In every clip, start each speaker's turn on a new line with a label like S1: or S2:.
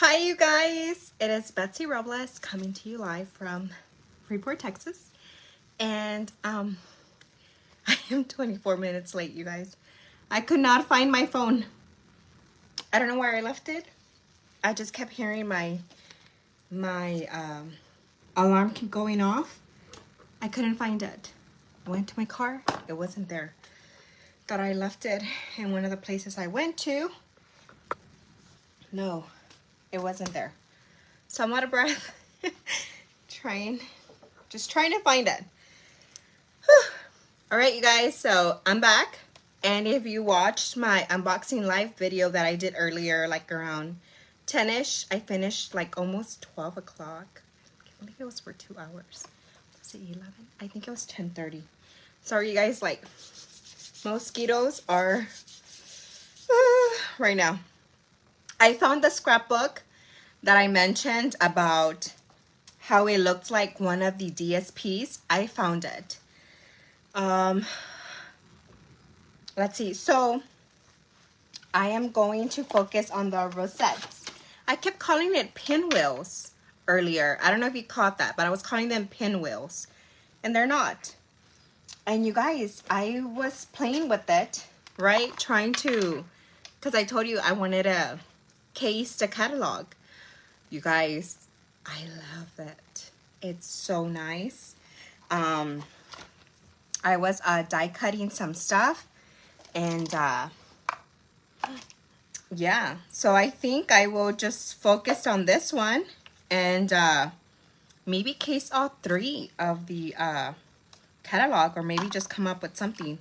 S1: Hi you guys, it is Betsy Robles coming to you live from Freeport, Texas, and I am 24 minutes late, you guys. I could not find my phone. I don't know where I left it. I just kept hearing my alarm keep going off. I couldn't find it. I went to my car, it wasn't there. Thought I left it in one of the places I went to. No, it wasn't there. So I'm out of breath. Just trying to find it. Whew. All right, you guys, so I'm back. And if you watched my unboxing live video that I did earlier, like around 10-ish, I finished like almost 12 o'clock. I think it was for 2 hours. Was it 11? I think it was 10:30. Sorry, you guys, like mosquitoes are right now. I found the scrapbook that I mentioned about how it looked like one of the DSPs. I found it. Let's see. So I am going to focus on the rosettes. I kept calling it pinwheels earlier. I don't know if you caught that, but I was calling them pinwheels, and they're not. And you guys, I was playing with it, right? Trying to, because I told you I wanted to case the catalog. You guys, I love it. It's so nice. I was die cutting some stuff, and yeah, so I think I will just focus on this one and maybe case all 3 of the catalog, or maybe just come up with something.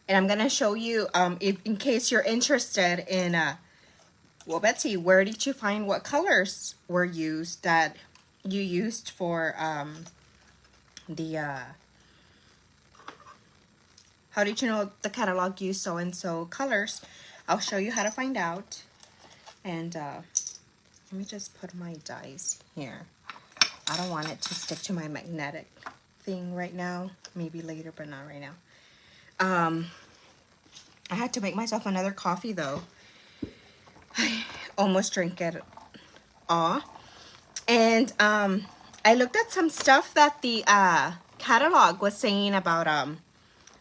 S1: And I'm gonna show you, if, in case you're interested in, well, Betsy, where did you find what colors were used that you used for the how did you know the catalog used so-and-so colors? I'll show you how to find out. And let me just put my dies here. I don't want it to stick to my magnetic thing right now. Maybe later, but not right now. I had to make myself another coffee though. I almost drank it all. And I looked at some stuff that the catalog was saying about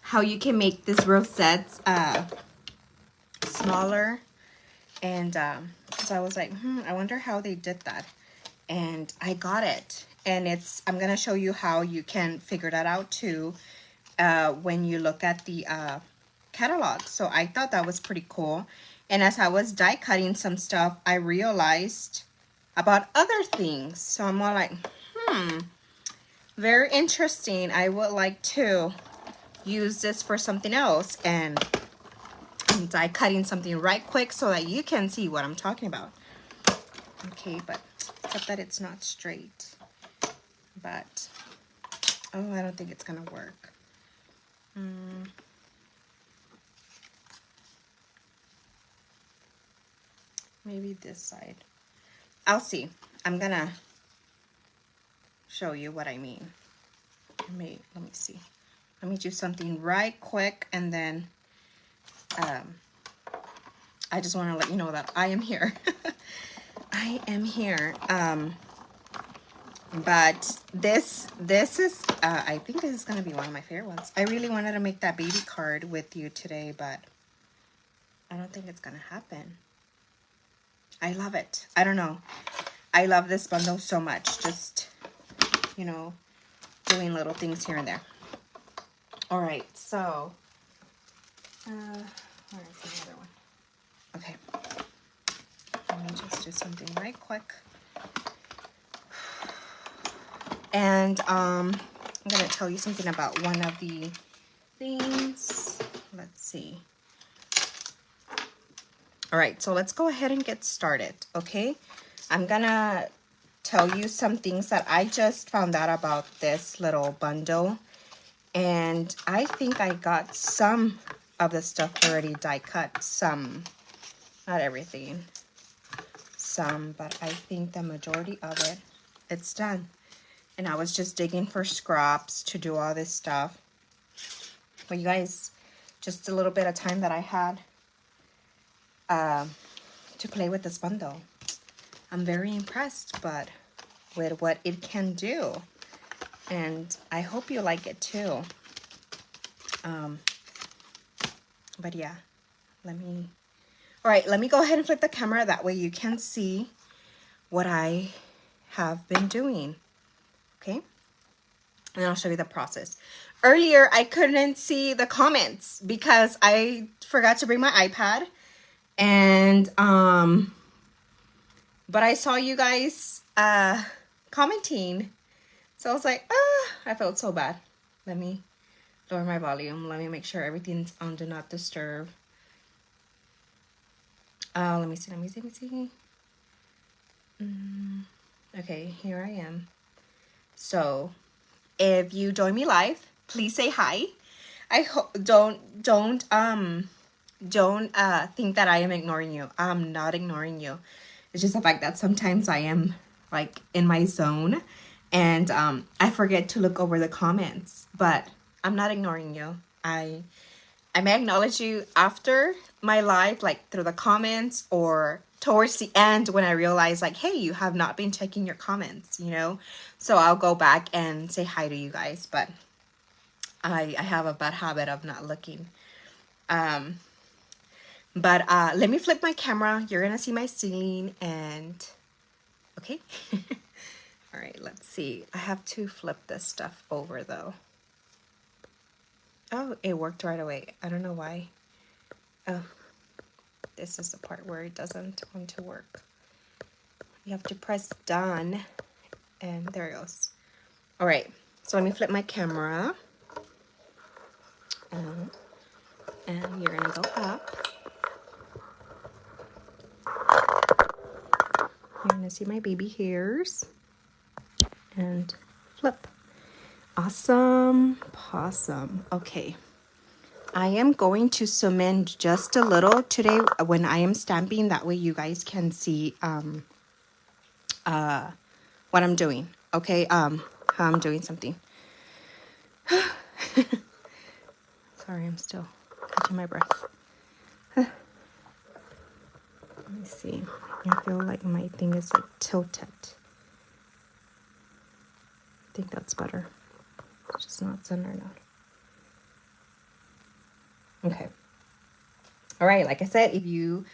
S1: how you can make this rosettes smaller. And so I was like, I wonder how they did that. And I got it. And I'm gonna show you how you can figure that out too when you look at the catalog. So I thought that was pretty cool. And as I was die cutting some stuff, I realized about other things. So I'm more like, very interesting. I would like to use this for something else. And I'm die cutting something right quick so that you can see what I'm talking about. Okay, but except that it's not straight. But, oh, I don't think it's gonna work. Maybe this side. I'll see. I'm gonna show you what I mean. Let me see. Let me do something right quick, and then I just want to let you know that I am here. I am here. But this is I think this is gonna be one of my favorite ones. I really wanted to make that baby card with you today, but I don't think it's gonna happen. I love it. I don't know. I love this bundle so much. Just, you know, doing little things here and there. All right, so where's the other one? Okay, let me just do something right quick. And I'm gonna tell you something about one of the things. Let's see. All right, so let's go ahead and get started, okay? I'm gonna tell you some things that I just found out about this little bundle. And I think I got some of the stuff already die cut. Some, not everything. Some, but I think the majority of it, it's done. And I was just digging for scraps to do all this stuff. But you guys, just a little bit of time that I had to play with this bundle. I'm very impressed but with what it can do, and I hope you like it too. But yeah, let me go ahead and flip the camera, that way you can see what I have been doing. Okay, and I'll show you the process. Earlier I couldn't see the comments because I forgot to bring my iPad, and but I saw you guys commenting, so I was like, I felt so bad. Let me lower my volume. Let me make sure everything's on do not disturb. Let me see. Okay, here I am. So if you join me live, please say hi. I hope don't think that I am ignoring you. I'm not ignoring you. It's just the fact that sometimes I am like in my zone, and I forget to look over the comments, but I'm not ignoring you. I may acknowledge you after my live, like through the comments or towards the end when I realize like, hey, you have not been checking your comments, you know? So I'll go back and say hi to you guys, but I have a bad habit of not looking. But let me flip my camera. You're gonna see my ceiling, and okay. All right, let's see. I have to flip this stuff over though. Oh, it worked right away. I don't know why. Oh, this is the part where it doesn't want to work. You have to press done, and there it goes. All right, so let me flip my camera. And you're gonna go up. You're gonna see my baby hairs. And flip. Awesome possum. Okay. I am going to zoom in just a little today when I am stamping. That way you guys can see what I'm doing. Okay, how I'm doing something. Sorry, I'm still catching my breath. Let me see. I feel like my thing is like tilted. I think that's better. It's just not centered out. Okay. All right, like I said, if you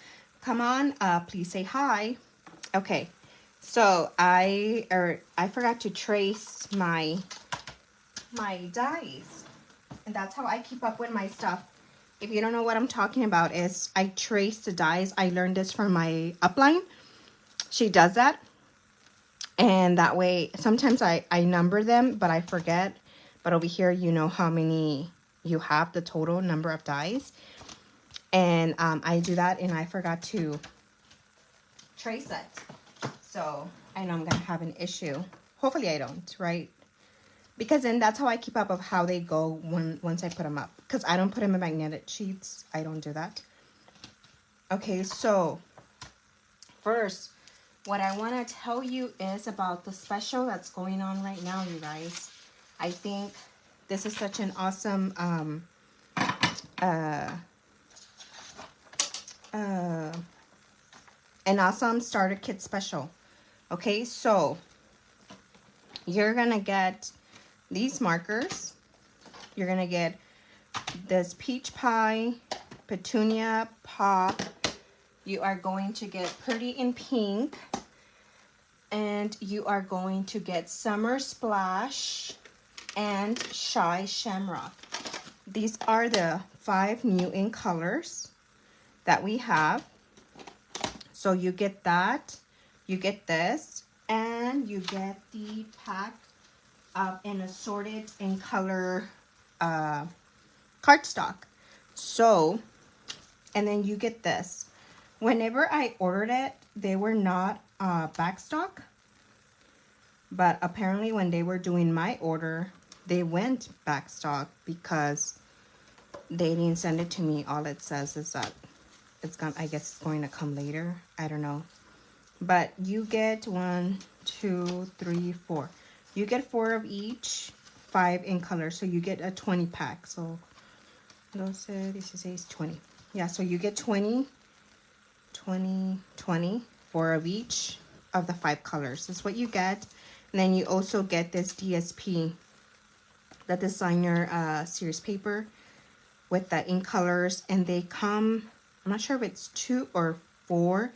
S1: come on, please say hi. Okay. So I forgot to trace my dies, and that's how I keep up with my stuff. If you don't know what I'm talking about, is I trace the dies. I learned this from my upline. She does that, and that way sometimes I number them, but I forget. But over here, you know how many you have, the total number of dies, and I do that, and I forgot to trace it. So I know I'm gonna have an issue. Hopefully I don't, right? Because then that's how I keep up of how they go once I put them up. Because I don't put them in magnetic sheets. I don't do that. Okay, so first, what I want to tell you is about the special that's going on right now, you guys. I think this is such an awesome starter kit special. Okay, so you're gonna get these markers. You're gonna get this peach pie, petunia, pop. You are going to get pretty in pink, and you are going to get summer splash and shy shamrock. These are the 5 new in colors that we have. So you get that, you get this, and you get the pack of an assorted in color cardstock. So, and then you get this. Whenever I ordered it, they were not backstock, but apparently when they were doing my order, they went backstock because they didn't send it to me. All it says is that it's gonna, I guess it's going to come later. I don't know. But you get 1, 2, 3, 4. You get 4 of each, 5 in color. So you get a 20 pack. So 12, 16, 20. Yeah, so you get 20 20, 20, 4 of each of the 5 colors. That's what you get. And then you also get this DSP, the designer series paper with the ink colors, and they come, I'm not sure if it's 2 or 4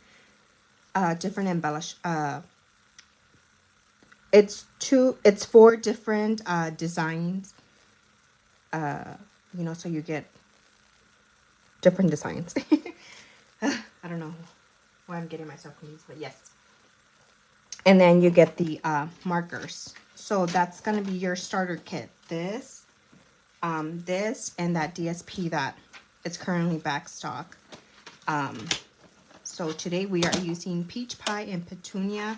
S1: different it's 4 different designs, you know, so you get different designs. I don't know why I'm getting myself confused, but yes. And then you get the markers. So that's gonna be your starter kit. This, this, and that DSP that it's currently back stock. So today we are using Peach Pie and Petunia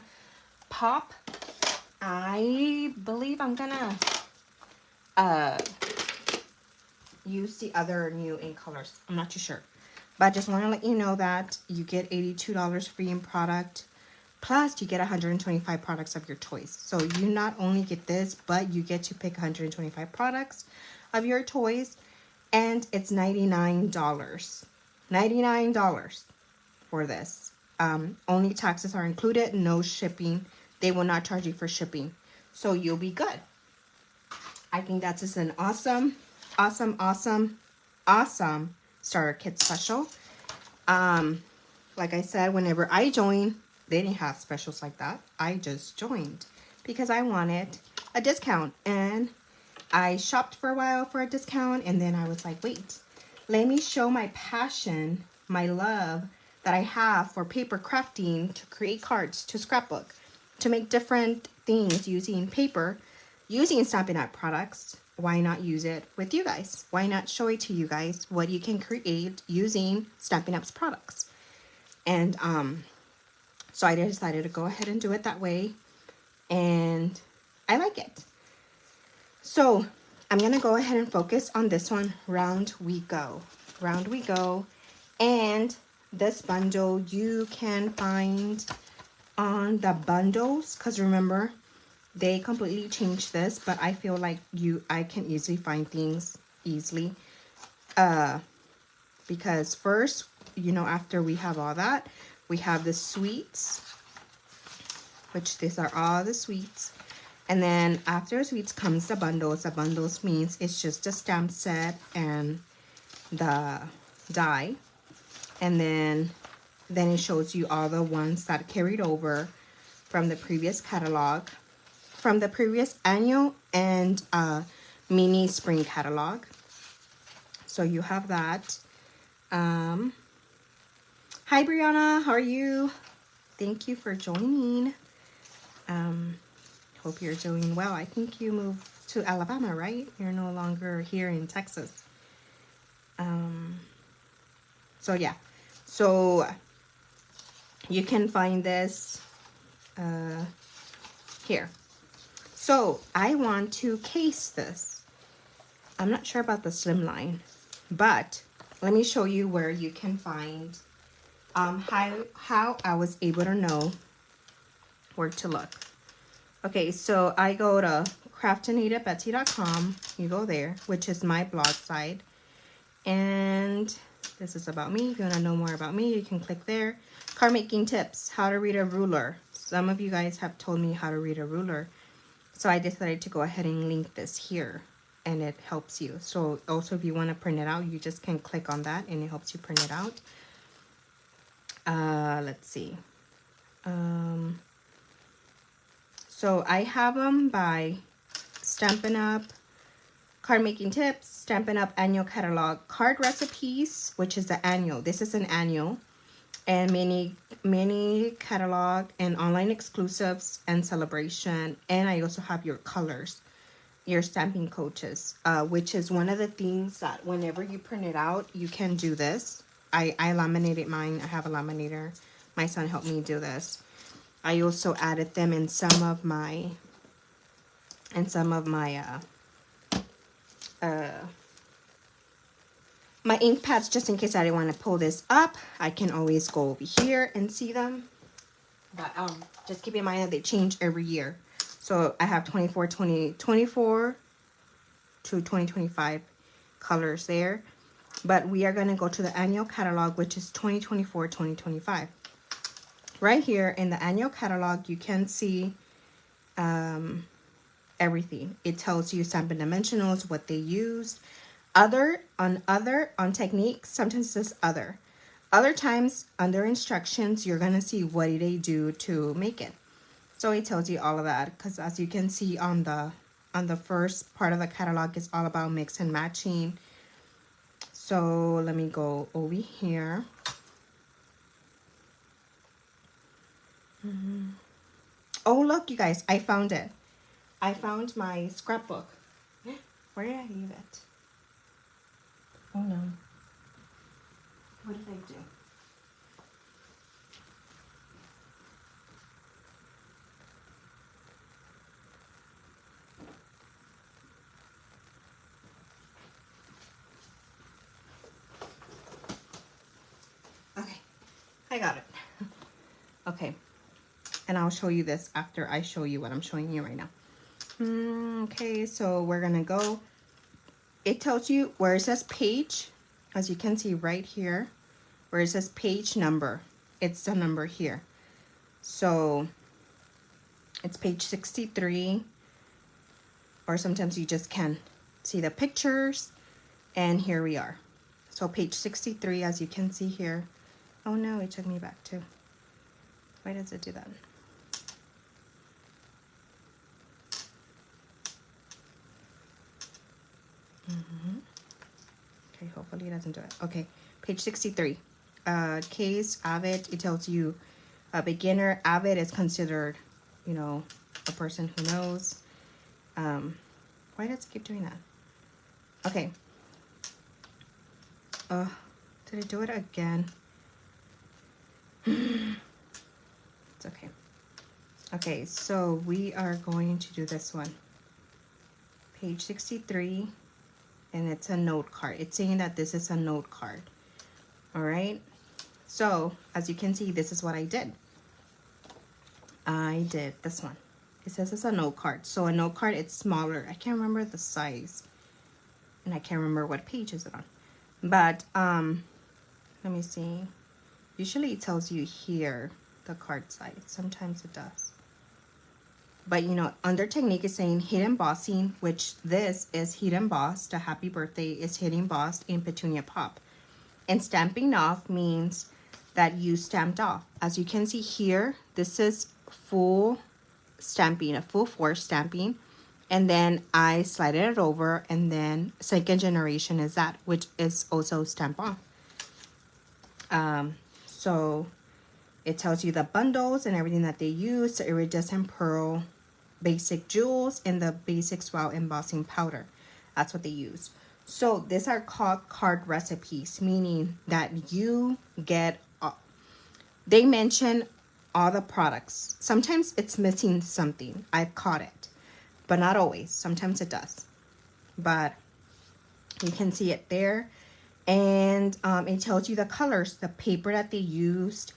S1: Pop. I believe I'm gonna use the other new ink colors. I'm not too sure. But I just want to let you know that you get $82 free in product. Plus, you get 125 products of your choice. So you not only get this, but you get to pick 125 products of your choice. And it's $99. $99 for this. Only taxes are included, no shipping. They will not charge you for shipping. So you'll be good. I think that's just an awesome starter kit special. Like I said, whenever I joined, they didn't have specials like that. I just joined because I wanted a discount, and I shopped for a while for a discount, and then I was like, wait, let me show my passion, my love that I have for paper crafting, to create cards, to scrapbook, to make different things using paper, using Stampin' Up! Products. Why not use it with you guys? Why not show it to you guys what you can create using Stampin' Up's products? And so I decided to go ahead and do it that way, and I like it. So I'm gonna go ahead and focus on this one. Round we go. Round we go. And this bundle you can find on the bundles, because remember, they completely changed this, but I feel like I can easily find things easily. Because first, you know, after we have all that, we have the sweets, which these are all the sweets. And then after sweets comes the bundles. The bundles means it's just a stamp set and the die. And then it shows you all the ones that carried over from the previous catalog, from the previous annual and mini spring catalog. So you have that. Hi Brianna, how are you? Thank you for joining. Hope you're doing well. I think you moved to Alabama, right? You're no longer here in Texas. So yeah, so you can find this here. So I want to case this. I'm not sure about the slimline, but let me show you where you can find how I was able to know where to look. Okay, so I go to craftinatedbetsy.com. You go there, which is my blog site. And this is about me. If you want to know more about me, you can click there. Card making tips, how to read a ruler. Some of you guys have told me how to read a ruler. So I decided to go ahead and link this here, and it helps you. So also if you want to print it out, you just can click on that and it helps you print it out. Let's see. So I have them by Stampin' Up, Card Making Tips, Stampin' Up Annual Catalog, Card Recipes, which is the annual. This is an annual. And mini catalog and online exclusives and celebration. And I also have your colors, your stamping coaches, which is one of the things that whenever you print it out, you can do this. I laminated mine. I have a laminator. My son helped me do this. I also added them in some of my my ink pads, just in case I didn't want to pull this up. I can always go over here and see them. But just keep in mind that they change every year. So I have 24 to 2025 colors there. but we are going to go to the annual catalog, which is 2024-2025. Right here in the annual catalog, you can see everything. It tells you stamping dimensionals, what they used. On techniques, sometimes it says other times under instructions, you're gonna see what did they do to make it. So it tells you all of that, because as you can see on the first part of the catalog is all about mix and matching. So let me go over here. Oh, look, you guys, I found it. I found my scrapbook. Where did I leave it? Oh no. What did I do? Okay, I got it. Okay, and I'll show you this after I show you what I'm showing you right now. Okay, so we're gonna go. It tells you where it says page, as you can see right here, where it says page number. It's the number here. So it's page 63, or sometimes you just can see the pictures, and here we are. So page 63, as you can see here. Oh no, it took me back too. Why does it do that? Okay, hopefully it doesn't do it. Okay, page 63. Case, avid, it tells you a beginner. Avid is considered, you know, a person who knows. Why does it keep doing that? Okay. Did it do it again? It's okay. Okay, so we are going to do this one. Page 63, and it's a note card. It's saying that this is a note card. All right. So as you can see, this is what I did. I did this one. It says it's a note card. So a note card, it's smaller. I can't remember the size, and I can't remember what page is it on. But let me see. Usually it tells you here the card size. Sometimes it does. But you know, under technique is saying heat embossing, which this is heat embossed. A happy birthday is heat embossed in Petunia Pop. And stamping off means that you stamped off. As you can see here, this is full stamping, a full force stamping. And then I slided it over, and then second generation is that, which is also stamp off. So it tells you the bundles and everything that they use, the iridescent pearl, basic jewels, and the basic swell embossing powder. That's what they use. So these are called card recipes, meaning that you get, they mention all the products. Sometimes it's missing something. I've caught it, but not always. Sometimes it does. But you can see it there. And it tells you the colors, the paper that they used,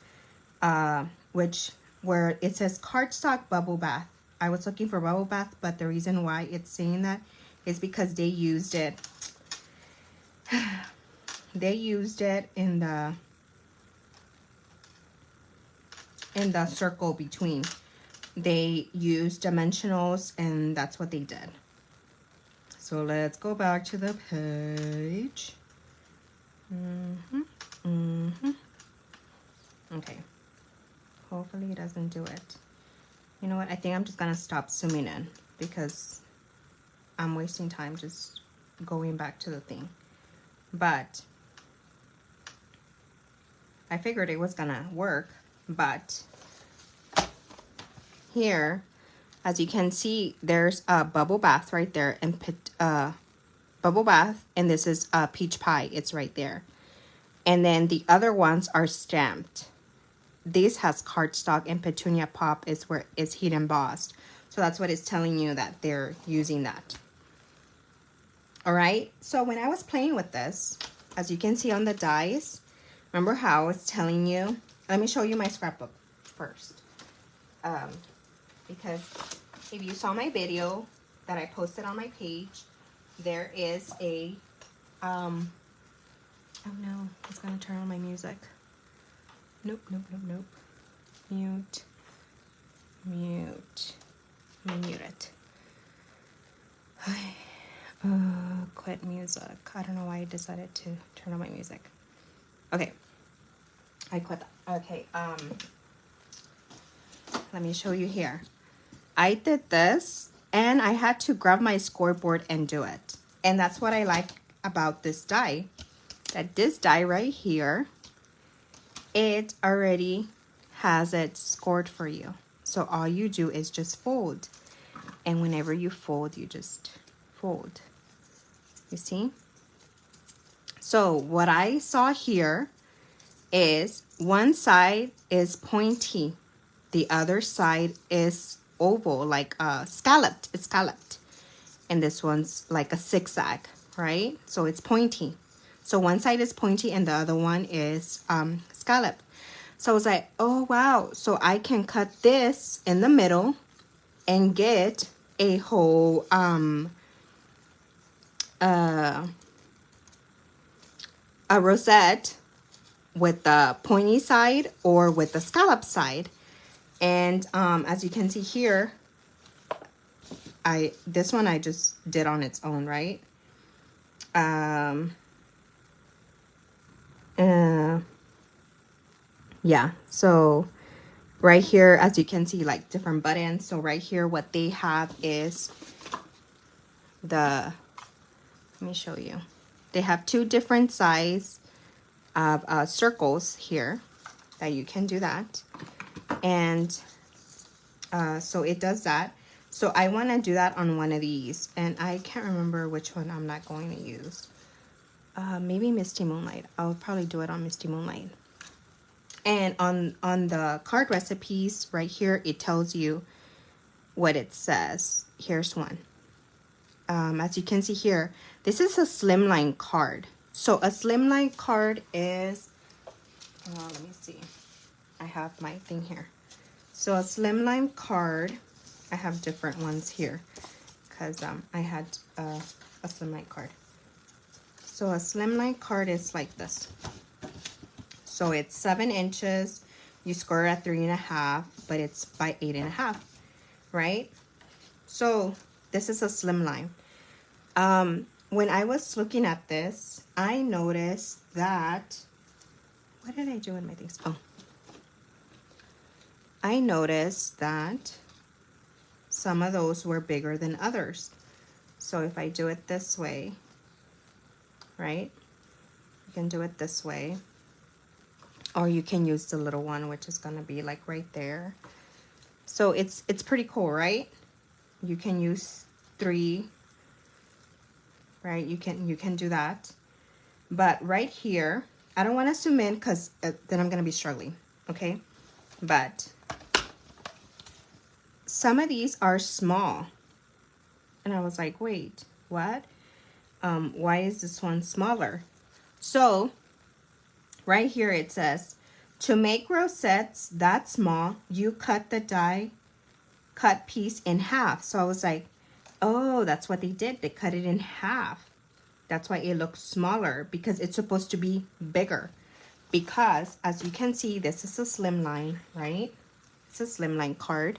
S1: where it says cardstock bubble bath. I was looking for bubble bath, but the reason why it's saying that is because they used it. They used it in the circle between. They used dimensionals, and that's what they did. So let's go back to the page. Okay. Hopefully it doesn't do it. You know what? I think I'm just gonna stop zooming in because I'm wasting time just going back to the thing. But I figured it was gonna work, but here, as you can see, there's a bubble bath right there, and bubble bath, and this is a peach pie. It's right there. And then the other ones are stamped. This has cardstock, and Petunia Pop is where it's heat embossed. So that's what it's telling you, that they're using that. All right. So when I was playing with this, as you can see on the dies, remember how I was telling you? Let me show you my scrapbook first. Because if you saw my video that I posted on my page, there is a Oh no, it's gonna turn on my music. Nope, nope, nope, nope. Mute, mute, mute it. Quit music. I don't know why I decided to turn on my music. Okay, I quit that. Okay, let me show you here. I did this and I had to grab my scoreboard and do it. And that's what I like about this die. That this die right here, it already has it scored for you. So all you do is just fold. And whenever you fold, you just fold. You see? So what I saw here is one side is pointy. The other side is oval, like scalloped. It's scalloped. And this one's like a zigzag, right? So it's pointy. So one side is pointy and the other one is scalloped. So I was like, oh wow. So I can cut this in the middle and get a whole a rosette with the pointy side or with the scallop side. And as you can see here, this one I just did on its own, right? Yeah, so right here, as you can see, like different buttons. So right here, what they have is let me show you. They have two different size of circles here that you can do that. And so it does that. So I want to do that on one of these. And I can't remember which one I'm not going to use. Maybe Misty Moonlight. I'll probably do it on Misty Moonlight. And on the card recipes right here, it tells you what it says. Here's one. As you can see here, this is a slimline card. So a slimline card is, let me see. I have my thing here. So a slimline card, I have different ones here because I had a slimline card. So a slimline card is like this. So it's 7 inches. You score at 3.5, but it's by 8.5, right? So this is a slimline. When I was looking at this, I noticed that, what did I do in my things? Oh, I noticed that some of those were bigger than others. So if I do it this way, right? You can do it this way. Or you can use the little one, which is gonna be like right there. So it's pretty cool, right? You can use 3, right? You can do that. But right here, I don't want to zoom in because then I'm gonna be struggling, okay? But some of these are small. And I was like, wait, what? Why is this one smaller? So right here it says, to make rosettes that small, you cut the die cut piece in half. So I was like, oh, that's what they did. They cut it in half. That's why it looks smaller, because it's supposed to be bigger. Because as you can see, this is a slimline, right? It's a slimline card.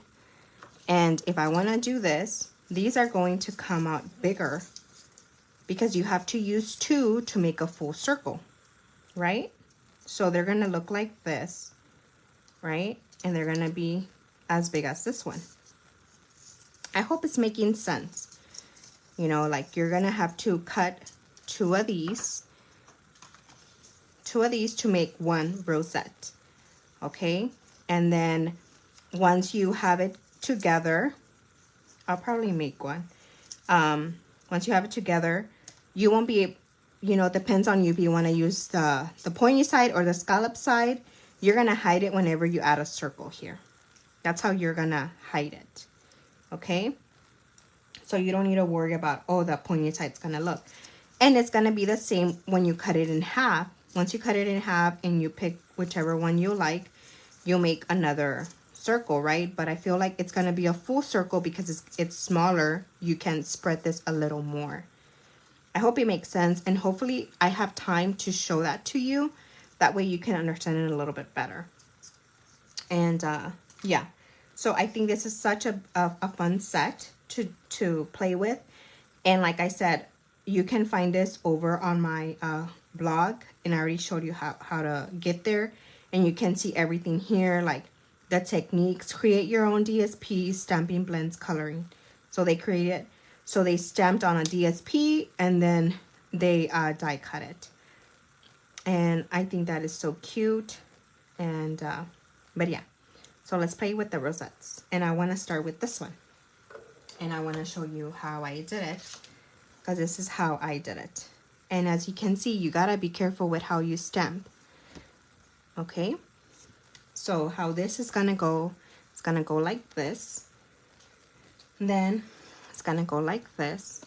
S1: And if I want to do this, these are going to come out bigger because you have to use 2 to make a full circle, right? So they're going to look like this, right? And they're going to be as big as this one. I hope it's making sense. You know, like you're going to have to cut 2 of these to make one rosette, okay? And then once you have it together, I'll probably make one. Once you have it together, you won't be, you know, it depends on you if you want to use the pointy side or the scallop side. You're going to hide it whenever you add a circle here. That's how you're going to hide it, okay? So you don't need to worry about, oh, the pointy side's going to look. And it's going to be the same when you cut it in half. Once you cut it in half and you pick whichever one you like, you'll make another circle, right? But I feel like it's going to be a full circle because it's smaller. You can spread this a little more. I hope it makes sense, and hopefully I have time to show that to you. That way you can understand it a little bit better. And yeah, so I think this is such a fun set to play with. And like I said, you can find this over on my blog, and I already showed you how to get there. And you can see everything here, like the techniques. Create your own DSP, stamping, blends, coloring. So they created, so they stamped on a DSP, and then they die cut it. And I think that is so cute. And but yeah, so let's play with the rosettes. And I want to start with this one, and I want to show you how I did it, because this is how I did it. And as you can see, you gotta be careful with how you stamp. Okay, so how this is gonna go, it's gonna go like this, then it's gonna go like this,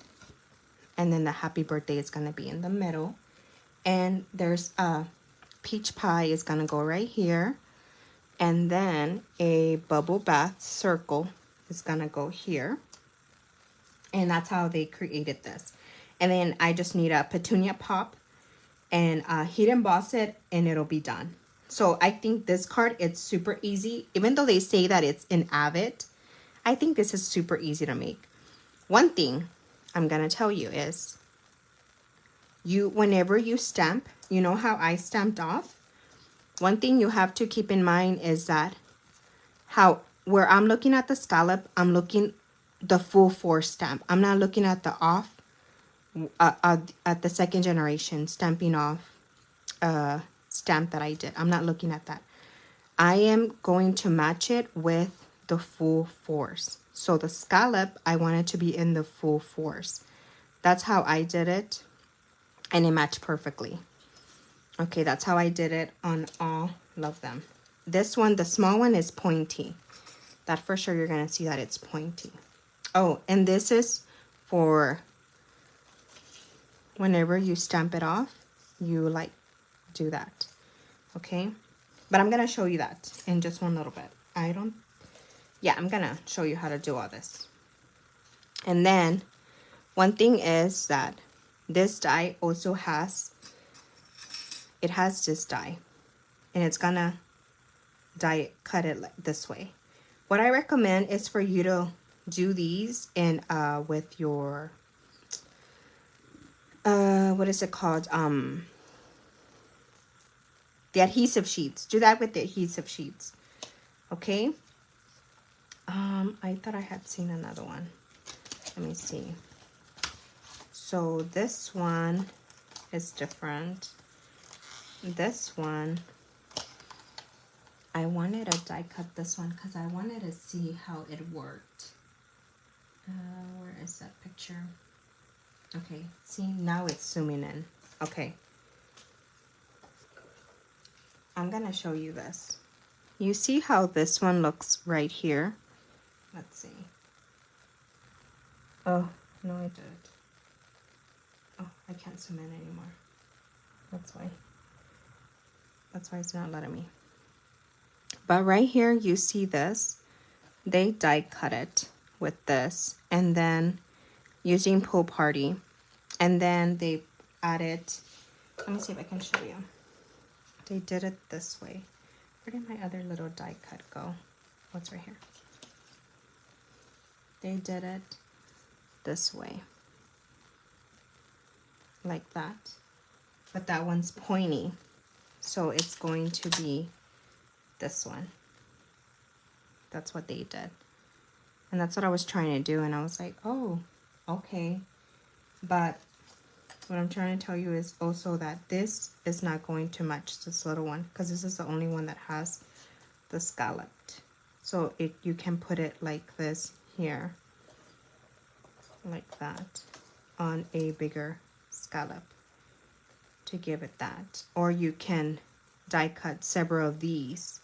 S1: and then the happy birthday is gonna be in the middle, and there's a peach pie is gonna go right here, and then a bubble bath circle is gonna go here. And that's how they created this. And then I just need a petunia pop and heat emboss it, and it'll be done. So I think this card, it's super easy. Even though they say that it's in Avid, I think this is super easy to make. One thing I'm gonna tell you is, whenever you stamp, you know how I stamped off? One thing you have to keep in mind is that where I'm looking at the scallop, I'm looking the full force stamp. I'm not looking at the off, at the second generation stamping off stamp that I did. I'm not looking at that. I am going to match it with the full force. So the scallop, I want it to be in the full force. That's how I did it, and it matched perfectly. Okay, that's how I did it on all of them. This one, the small one, is pointy. That for sure you're gonna see that it's pointy. Oh, and this is for whenever you stamp it off, you like do that. Okay, but I'm gonna show you that in just one little bit. I'm gonna show you how to do all this. And then one thing is that this die also has this die, and it's gonna die cut it like this way. What I recommend is for you to do these in with your what is it called, the adhesive sheets. Do that with the adhesive sheets. Okay, I thought I had seen another one. Let me see. So this one is different. This one, I wanted to die cut this one because I wanted to see how it worked. Where is that picture? Okay, see, now it's zooming in. Okay, I'm gonna show you this. You see how this one looks right here? Let's see. Oh, no, I did. Oh, I can't zoom in anymore. That's why. That's why it's not letting me. But right here, you see this. They die cut it with this, and then using Pool Party, and then they added, let me see if I can show you. They did it this way. Where did my other little die cut go? What's right here? They did it this way, like that, but that one's pointy, so it's going to be this one. That's what they did, and that's what I was trying to do, and I was like, oh, okay. But what I'm trying to tell you is also that this is not going to match this little one, because this is the only one that has the scalloped. So you can put it like this here, like that, on a bigger scallop to give it that. Or you can die cut several of these,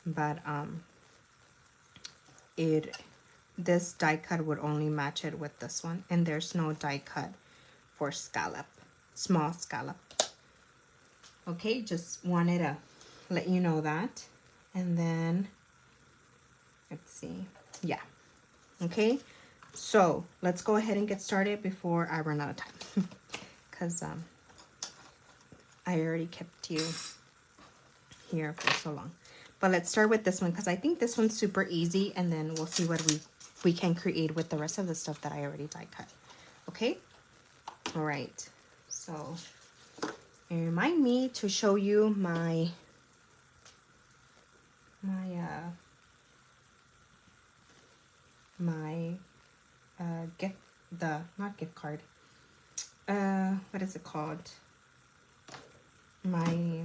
S1: but this die cut would only match it with this one, and there's no die cut for scallop, small scallop. Okay, just wanted to let you know that. And then let's see, yeah, okay, So let's go ahead and get started before I run out of time. Because I already kept you here for so long. But let's start with this one because I think this one's super easy, and then we'll see what we can create with the rest of the stuff that I already die cut. Okay? All right. So remind me to show you my gift, not gift card. What is it called? My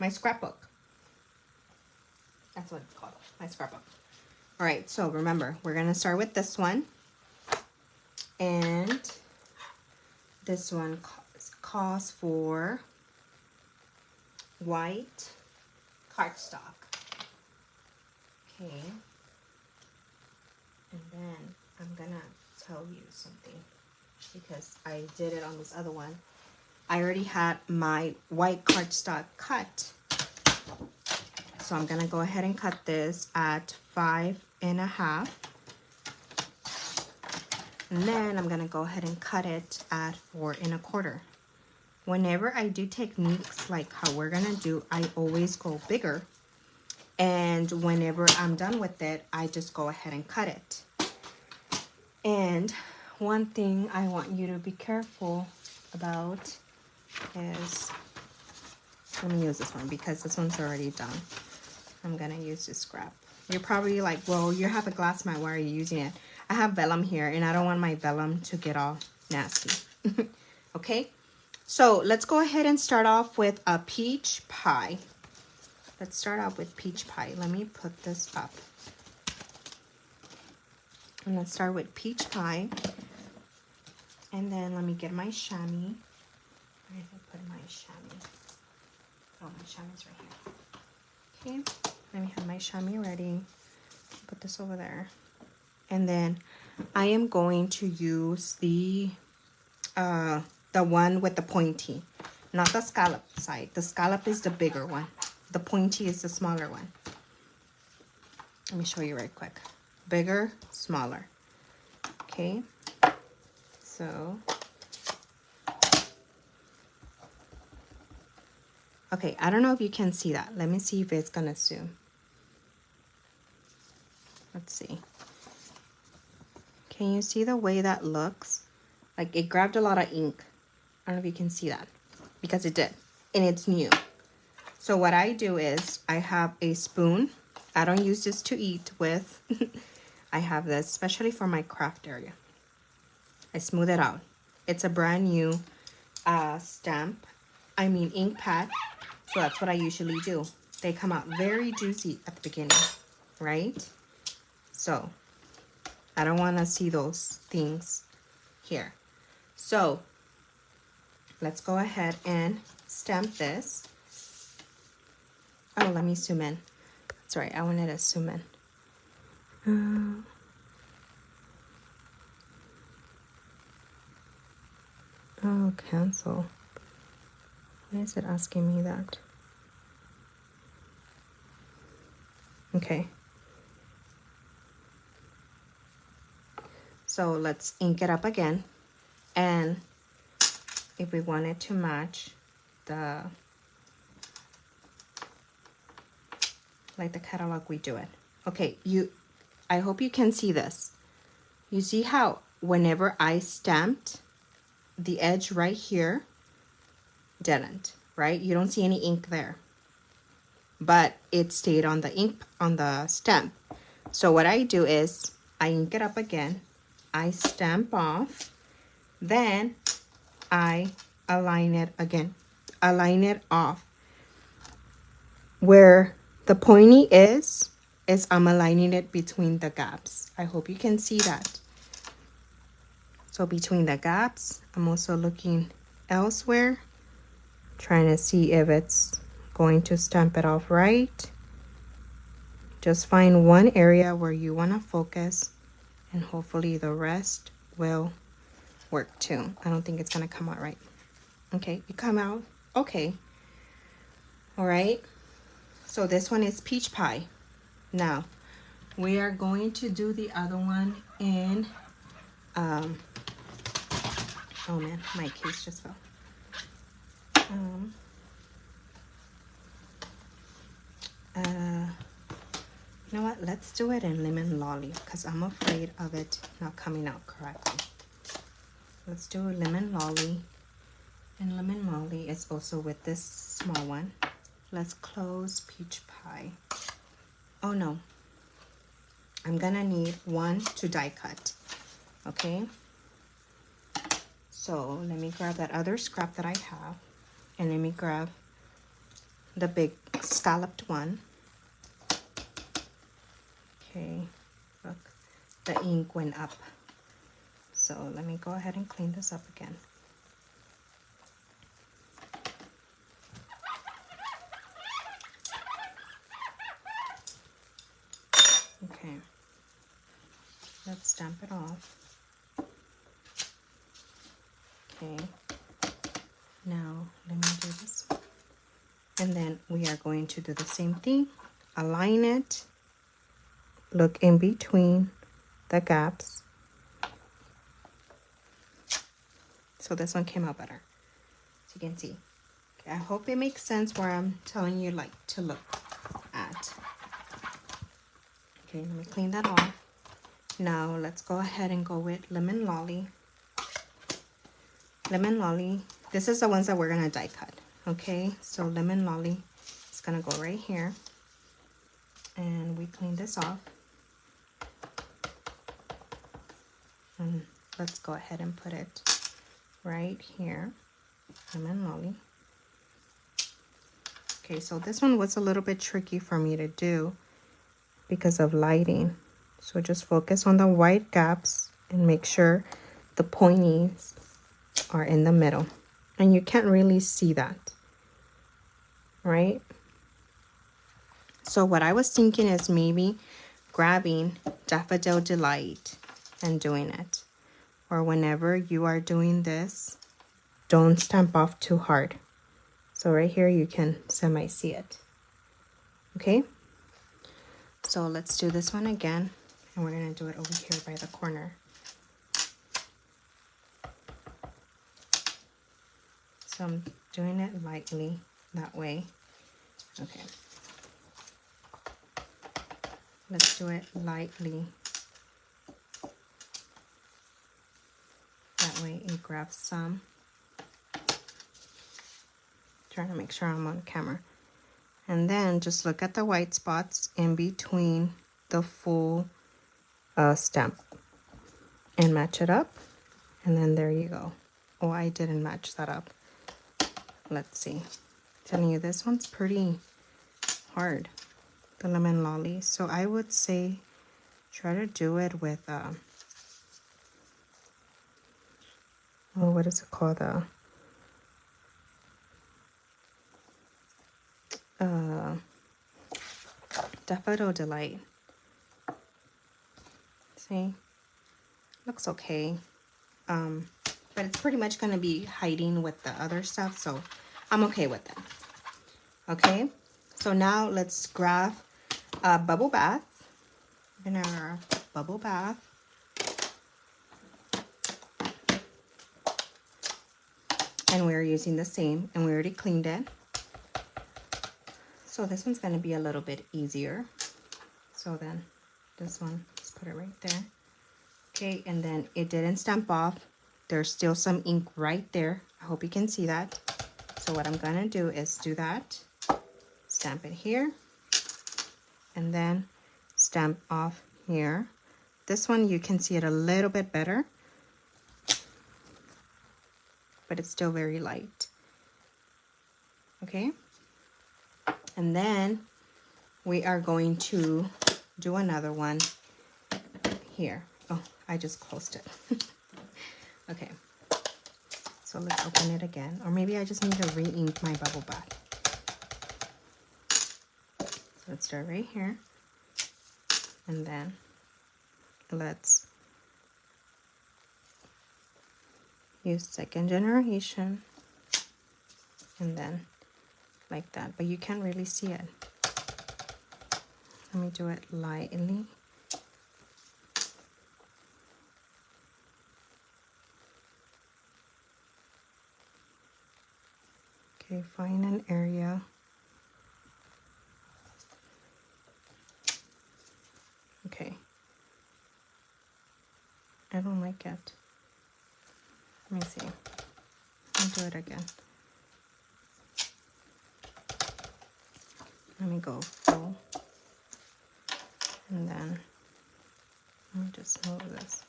S1: scrapbook. That's what it's called, my scrapbook. All right, so remember, we're gonna start with this one. And this one calls for white cardstock. Okay. And then I'm gonna tell you something because I did it on this other one. I already had my white cardstock cut. So I'm gonna go ahead and cut this at 5.5. And then I'm gonna go ahead and cut it at 4.25. Whenever I do techniques like how we're gonna do, I always go bigger. And whenever I'm done with it, I just go ahead and cut it. And one thing I want you to be careful about is, let me use this one because this one's already done. I'm gonna use this scrap. You're probably like, well, you have a glass mat, why are you using it? I have vellum here and I don't want my vellum to get all nasty. Okay, so let's go ahead and start off with a peach pie. Let's start out with peach pie. Let me put this up. And let's start with peach pie. And then let me get my chamois. Where did I put my chamois? Oh, my chamois is right here. Okay, let me have my chamois ready. Put this over there. And then I am going to use the one with the pointy, not the scallop side. The scallop is the bigger one. The pointy is the smaller one. Let me show you right quick. Bigger, smaller. Okay. So, okay, I don't know if you can see that. Let me see if it's gonna zoom. Let's see. Can you see the way that looks? Like it grabbed a lot of ink. I don't know if you can see that because it did, and it's new. So what I do is I have a spoon. I don't use this to eat with. I have this especially for my craft area. I smooth it out. It's a brand new ink pad. So that's what I usually do. They come out very juicy at the beginning, right? So I don't want to see those things here. So let's go ahead and stamp this. Oh, let me zoom in. That's right, I wanted to zoom in. Oh, cancel. Why is it asking me that? Okay. So let's ink it up again. And if we wanted to match the catalog, we do it. Okay, I hope you can see this. You see how whenever I stamped, the edge right here didn't, right? You don't see any ink there, but it stayed on the ink on the stamp. So what I do is I ink it up again, I stamp off, then I align it again, align it off. Where the pointy is I'm aligning it between the gaps. I hope you can see that. So between the gaps, I'm also looking elsewhere, trying to see if it's going to stamp it off right. Just find one area where you want to focus, and hopefully the rest will work too. I don't think it's going to come out right. Okay, you come out. Okay. All right. So this one is peach pie. Now, We are going to do the other one in, oh man, my case just fell. You know what? Let's do it in lemon lolly because I'm afraid of it not coming out correctly. Let's do a lemon lolly. And lemon lolly is also with this small one. Let's close peach pie. Oh no. I'm gonna need one to die cut. Okay. So let me grab that other scrap that I have. And let me grab the big scalloped one. Okay, look, the ink went up. So let me go ahead and clean this up again. Okay, let's stamp it off. Okay, now let me do this. And then we are going to do the same thing. Align it. Look in between the gaps. So this one came out better, as you can see. Okay, I hope it makes sense where I'm telling you like to look at. Okay, let me clean that off. Now let's go ahead and go with lemon lolly. Lemon lolly, this is the ones that we're gonna die cut. Okay, so lemon lolly is gonna go right here. And we clean this off. And let's go ahead and put it right here. Lemon lolly. Okay, so this one was a little bit tricky for me to do because of lighting. So just focus on the white gaps and make sure the pointies are in the middle. And you can't really see that, right? So what I was thinking is maybe grabbing Daffodil Delight and doing it. Or whenever you are doing this, don't stamp off too hard. So right here you can semi-see it. Okay? So let's do this one again. And we're going to do it over here by the corner. So I'm doing it lightly that way. Okay. Let's do it lightly. That way it grabs some. Trying to make sure I'm on camera. And then just look at the white spots in between the full stamp and match it up. And then there you go. Oh, I didn't match that up. Let's see. I'm telling you, this one's pretty hard, the lemon lolly. So I would say try to do it with oh, what is it called? Daffodil Delight. See, looks okay. But it's pretty much going to be hiding with the other stuff, so I'm okay with that. Okay, so now let's grab a bubble bath. We're gonna grab bubble bath. And we're using the same, and we already cleaned it. So this one's gonna be a little bit easier. So then this one, let's put it right there. Okay, and then it didn't stamp off. There's still some ink right there. I hope you can see that. So what I'm gonna do is do that, stamp it here, and then stamp off here. This one, you can see it a little bit better, but it's still very light. Okay, and then we are going to do another one here. Oh, I just closed it. Okay, so let's open it again, or maybe I just need to re-ink my bubble bath. So let's start right here, and then let's use second generation, and then like that, but you can't really see it. Let me do it lightly. Okay, find an area. Okay. I don't like it. Let me see. I'll do it again. Let me go full. And then let me just move this.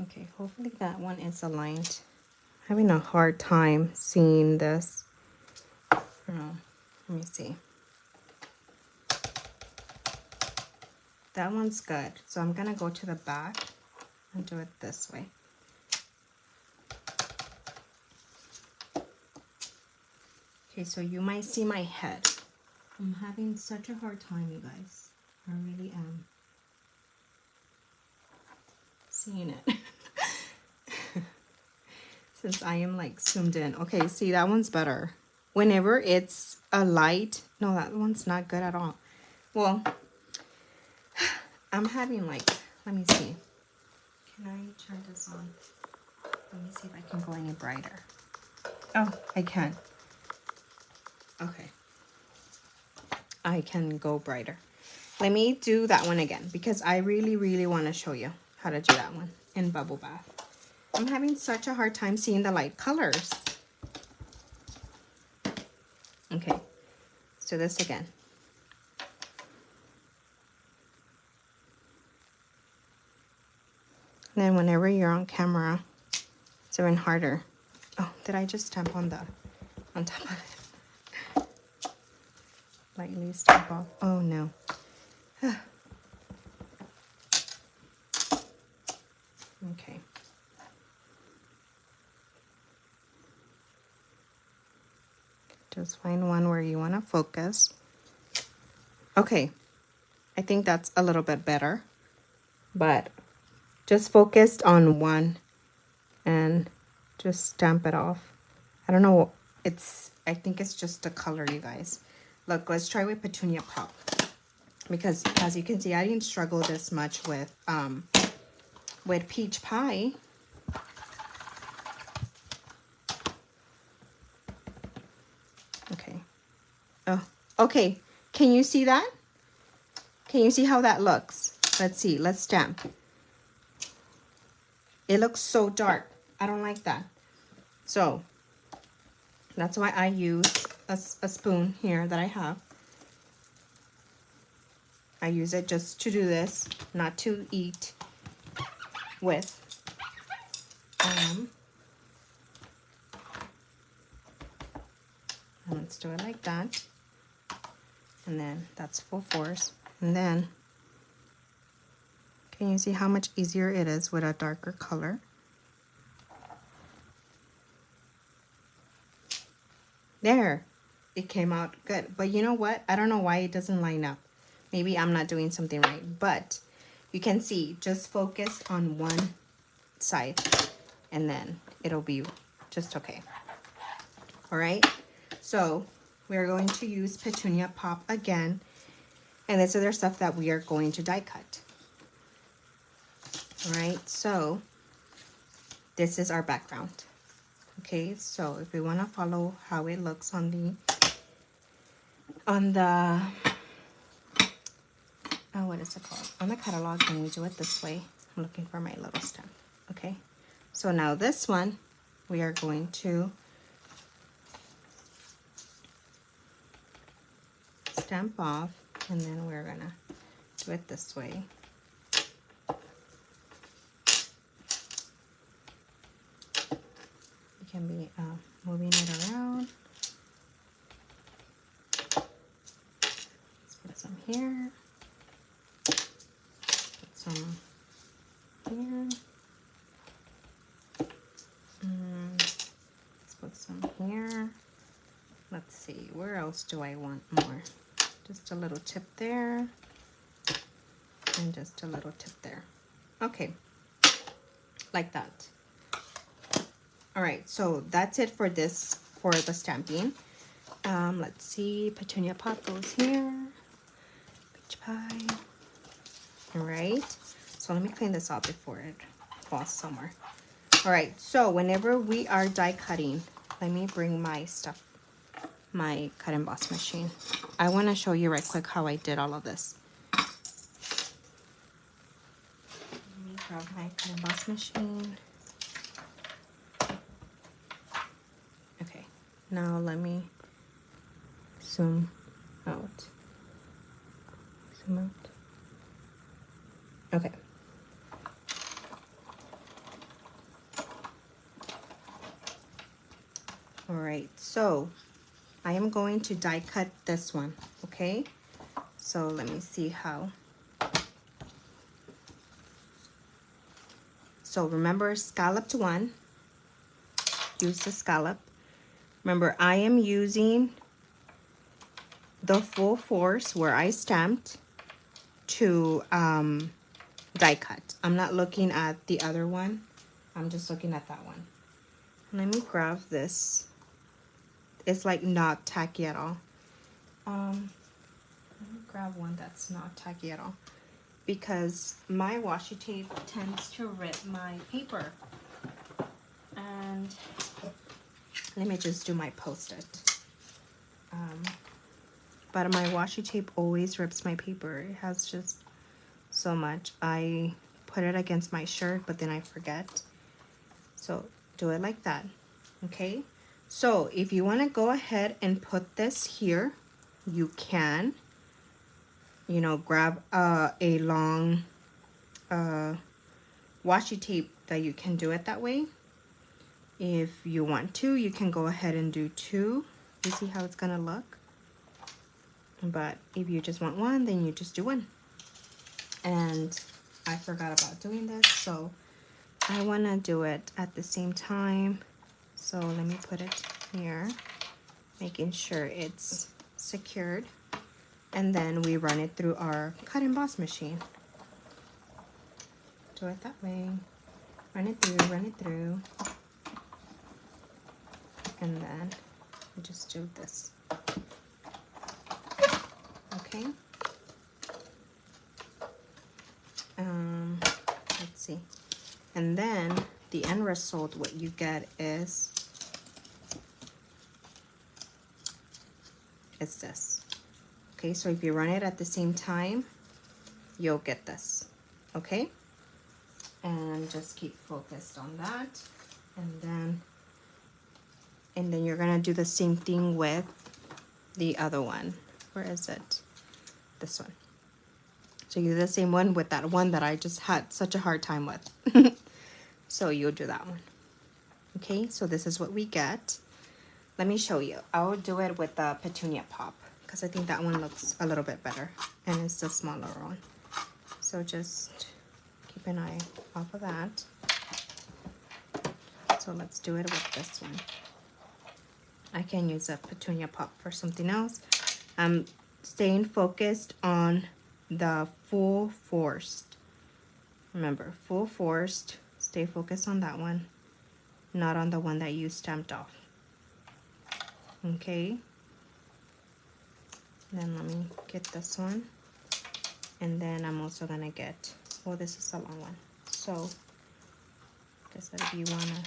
S1: Okay, hopefully that one is aligned. Having a hard time seeing this. Oh, let me see. That one's good. So I'm gonna go to the back and do it this way. Okay, so you might see my head. I'm having such a hard time, you guys. I really am. Seeing it. Since I am like zoomed in. Okay, see, that one's better. Whenever it's a light, no, that one's not good at all. Well, I'm having like, let me see. Can I turn this on? Let me see if I can go any brighter. Oh, I can. Okay. I can go brighter. Let me do that one again because I really, really want to show you how to do that one in Bubble Bath. I'm having such a hard time seeing the light colors. Okay, let's do this again. And then whenever you're on camera, it's even harder. Oh, did I just stamp on top of it? Lightly stamp off. Oh no. Okay. Just find one where you want to focus. Okay, I think that's a little bit better, but just focused on one and just stamp it off. I don't know, I think it's just the color, you guys. Look, let's try with Petunia Pop, because as you can see, I didn't struggle this much with Peach Pie. Okay. Oh, okay. Can you see that? Can you see how that looks? Let's see. Let's stamp. It looks so dark. I don't like that. So that's why I use a spoon here that I have. I use it just to do this, not to eat with. And let's do it like that. And then that's full force. And then, can you see how much easier it is with a darker color? There, it came out good. But you know what? I don't know why it doesn't line up. Maybe I'm not doing something right. But you can see, just focus on one side and then it'll be just okay. All right. So we're going to use Petunia Pop again. And this is the stuff that we are going to die cut. All right. So this is our background. Okay. So if we want to follow how it looks on the what is it called? On the catalog, and we do it this way. I'm looking for my little stamp. Okay. So now this one, we are going to stamp off, and then we're gonna do it this way. You can be moving it around. Let's put some here. Put some here. Let's put some here. Let's see, where else do I want more? Just a little tip there, and just a little tip there. Okay, like that. All right, so that's it for this, for the stamping. Let's see, Petunia Pop goes here. Peach Pie. All right, So let me clean this out before it falls somewhere. All right, so whenever we are die cutting, let me bring my stuff, my cut and emboss machine. I want to show you right quick how I did all of this. Let me grab my cut and emboss machine. Okay, now let me zoom out. Zoom out. Okay. All right, so I am going to die cut this one, okay? So let me see how. So remember, scalloped one, use the scallop. Remember, I am using the full force where I stamped to die cut. I'm not looking at the other one. I'm just looking at that one. Let me grab this. It's like not tacky at all. Let me grab one that's not tacky at all, because my washi tape tends to rip my paper. And let me just do my post-it. But my washi tape always rips my paper. It has just so much. I put it against my shirt, but then I forget. So do it like that, okay? So if you want to go ahead and put this here, you can, you know, grab a long washi tape that you can do it that way. If you want to, you can go ahead and do two. You see how it's gonna look? But if you just want one, then you just do one. And I forgot about doing this, so I want to do it at the same time. So let me put it here, making sure it's secured. And then we run it through our cut and emboss machine. Do it that way. Run it through, run it through. And then we just do this. Okay. Let's see. And then the end result, what you get is this. Okay, so if you run it at the same time, you'll get this. Okay? And just keep focused on that. And then you're gonna do the same thing with the other one. Where is it? This one. So you do the same one with that one that I just had such a hard time with. So you'll do that one. Okay, so this is what we get. Let me show you. I will do it with the petunia pop, because I think that one looks a little bit better, and it's the smaller one. So just keep an eye off of that. So let's do it with this one. I can use a petunia pop for something else. I'm staying focused on the full forced. Remember, full forced. Stay focused on that one, not on the one that you stamped off. Okay. Then let me get this one. And then I'm also gonna get, well, this is a long one. So I guess that if you wanna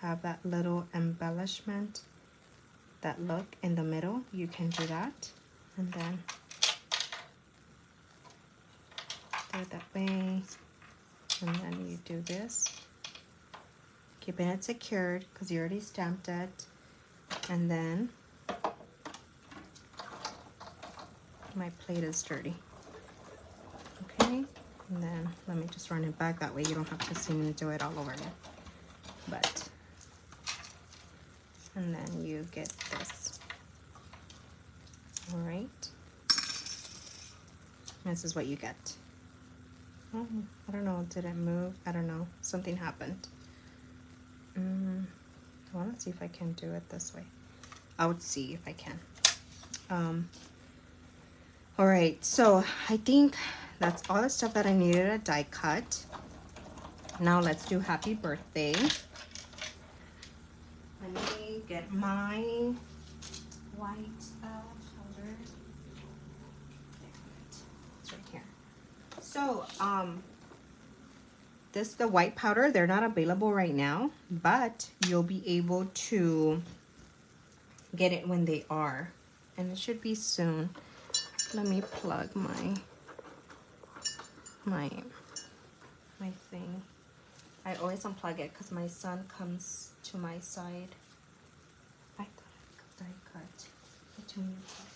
S1: have that little embellishment, that look in the middle, you can do that. And then do it that way. And then you do this, keeping it secured because you already stamped it. And then my plate is dirty. Okay, and then let me just run it back, that way you don't have to see me do it all over again. But, and then you get this. All right, this is what you get. Oh, I don't know, did it move? I don't know, something happened. I want to see if I can do it this way. I would see if I can. All right, so I think that's all the stuff that I needed to die cut. Now let's do happy birthday. Let me get my white powder. It's right here. So This, the white powder, they're not available right now, but you'll be able to get it when they are. And it should be soon. Let me plug my thing. I always unplug it because my son comes to my side. I thought I cut petunia pot.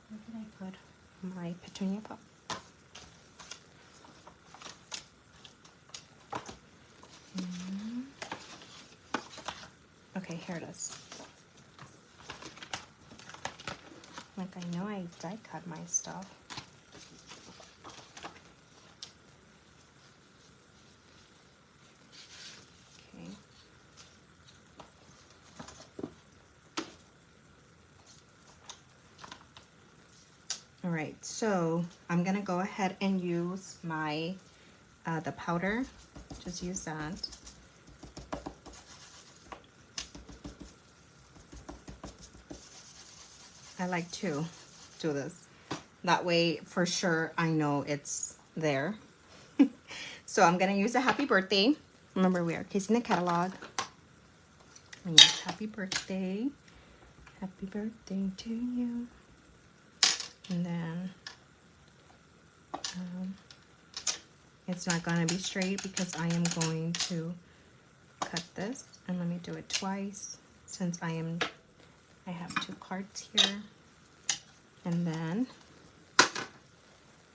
S1: Where did I put my petunia pot? Okay, here it is. Like, I know I die cut my stuff. Okay. All right, so I'm gonna go ahead and use my the powder. Just use that. I like to do this. That way, for sure, I know it's there. So I'm gonna use a happy birthday. Remember, we are kissing the catalog. And yes, happy birthday. Happy birthday to you. And then it's not gonna be straight because I am going to cut this. And let me do it twice since I have 2 cards here. And then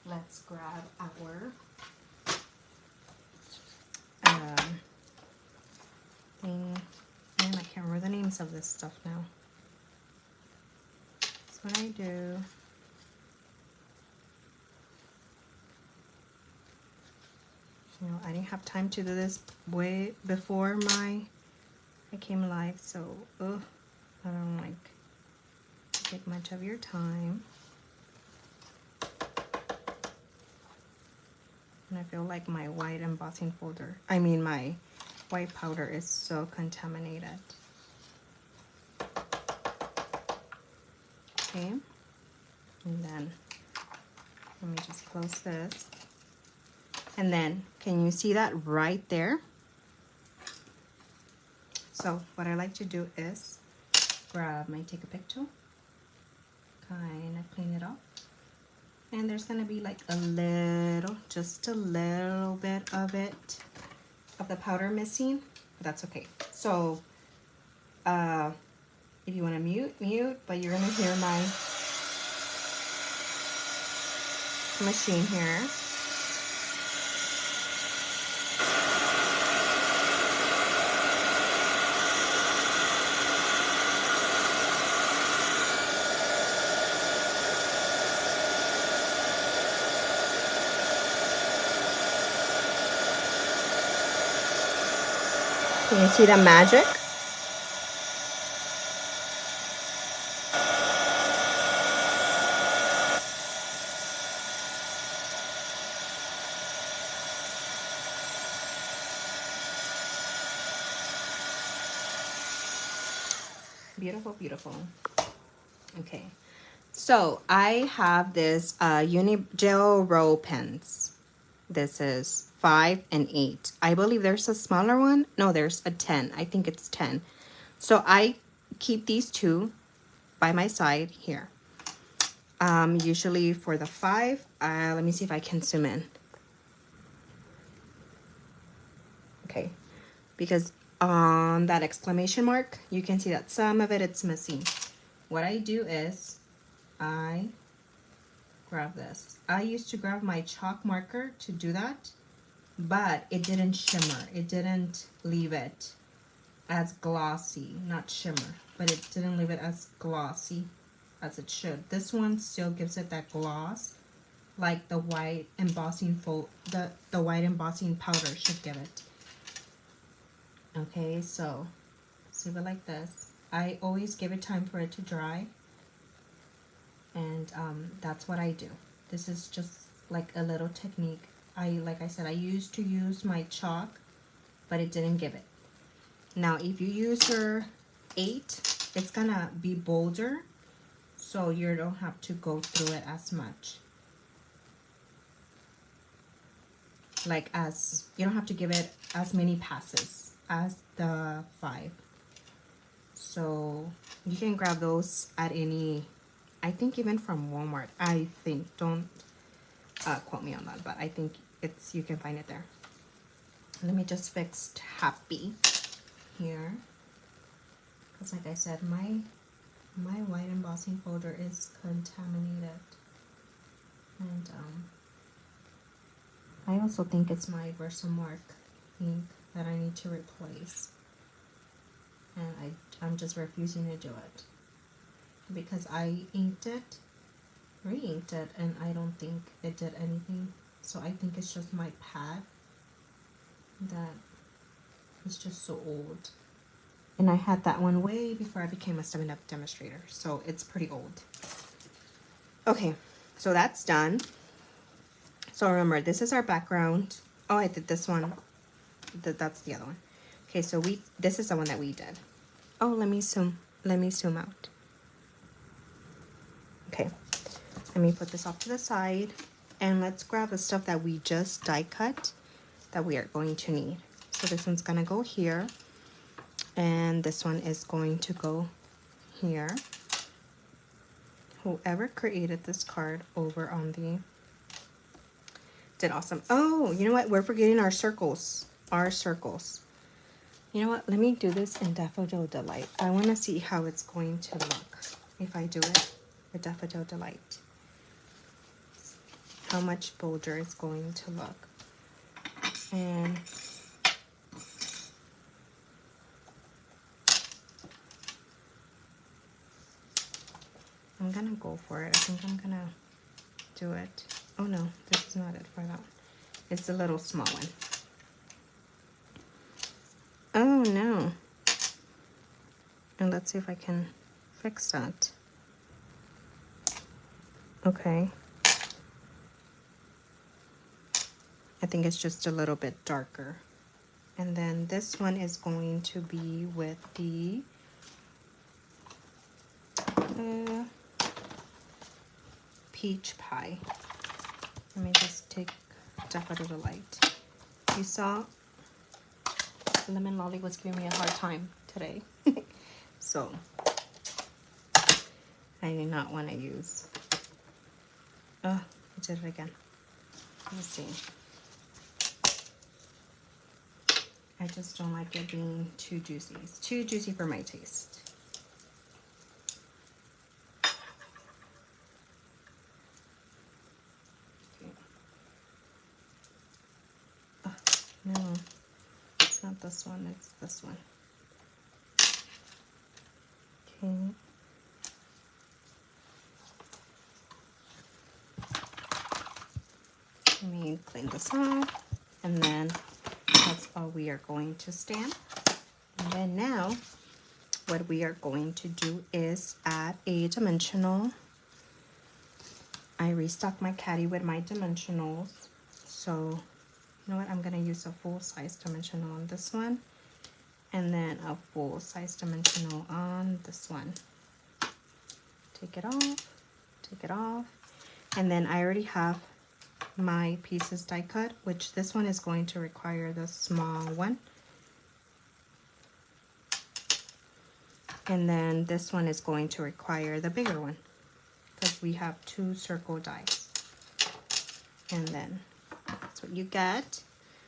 S1: let's grab our thing. And I can't remember the names of this stuff now. That's what I do. You know, I didn't have time to do this way before I came live, so I don't like to take much of your time. And I feel like my white embossing folder, my white powder is so contaminated. Okay, and then let me just close this. And then, can you see that right there? So what I like to do is grab my take a picture, kind of clean it up. And there's gonna be like just a little bit of it, of the powder missing, but that's okay. So if you wanna mute, but you're gonna hear my machine here. Can you see the magic? Beautiful, beautiful. Okay, so I have this Uni-Gel roll pens. This is 5 and 8. I believe there's a smaller one. No, there's a 10. I think it's 10. So I keep these 2 by my side here. Usually for the 5, let me see if I can zoom in. Okay, because on that exclamation mark, you can see that some of it's missing. What I do is I grab this. I used to grab my chalk marker to do that, but it didn't shimmer. It didn't leave it as glossy, not shimmer, but it didn't leave it as glossy as it should. This one still gives it that gloss, like the white embossing the white embossing powder should give it. Okay, so leave it like this. I always give it time for it to dry, and that's what I do. This is just like a little technique. Like I said, I used to use my chalk, but it didn't give it. Now, if you use your 8, it's gonna be bolder, so you don't have to go through it as much. like as, you don't have to give it as many passes as the 5. So you can grab those at any, I think even from Walmart, I think. Don't quote me on that, but I think it's, you can find it there. Let me just fix happy here, because like I said, my white embossing folder is contaminated, and I also think it's my Versamark ink that I need to replace, and I'm just refusing to do it because I inked it, re-inked it, and I don't think it did anything. So I think it's just my pad that is just so old. And I had that one way before I became a 7-Up demonstrator, so it's pretty old. Okay, so that's done. So remember, this is our background. Oh, I did this one. That's the other one. Okay, so this is the one that we did. Oh, let me zoom out. Okay, let me put this off to the side, and let's grab the stuff that we just die cut that we are going to need. So this one's gonna go here, and this one is going to go here. Whoever created this card over on the did awesome. Oh, you know what? We're forgetting our circles. Our circles. You know what? Let me do this in Daffodil Delight. I want to see how it's going to look if I do it with Daffodil Delight. How much bolder it's going to look. And I'm gonna go for it. I think I'm gonna do it. Oh no, this is not it for that one. It's the little small one. Oh no. And let's see if I can fix that. Okay. I think it's just a little bit darker. And then this one is going to be with the peach pie. Let me just take Daffodil Delight. You saw Lemon Lolly was giving me a hard time today. So I do not want to use. Oh, I did it again. Let's see. I just don't like it being too juicy. It's too juicy for my taste. Okay. Oh, no, it's not this one, it's this one. Okay. Let me clean this off, and then that's all we are going to stamp. And then now, what we are going to do is add a dimensional. I restocked my caddy with my dimensionals. So, you know what? I'm going to use a full-size dimensional on this one, and then a full-size dimensional on this one. Take it off, and then I already have my pieces die cut, which this one is going to require the small one, and then this one is going to require the bigger one because we have 2 circle dies. And then that's what you get.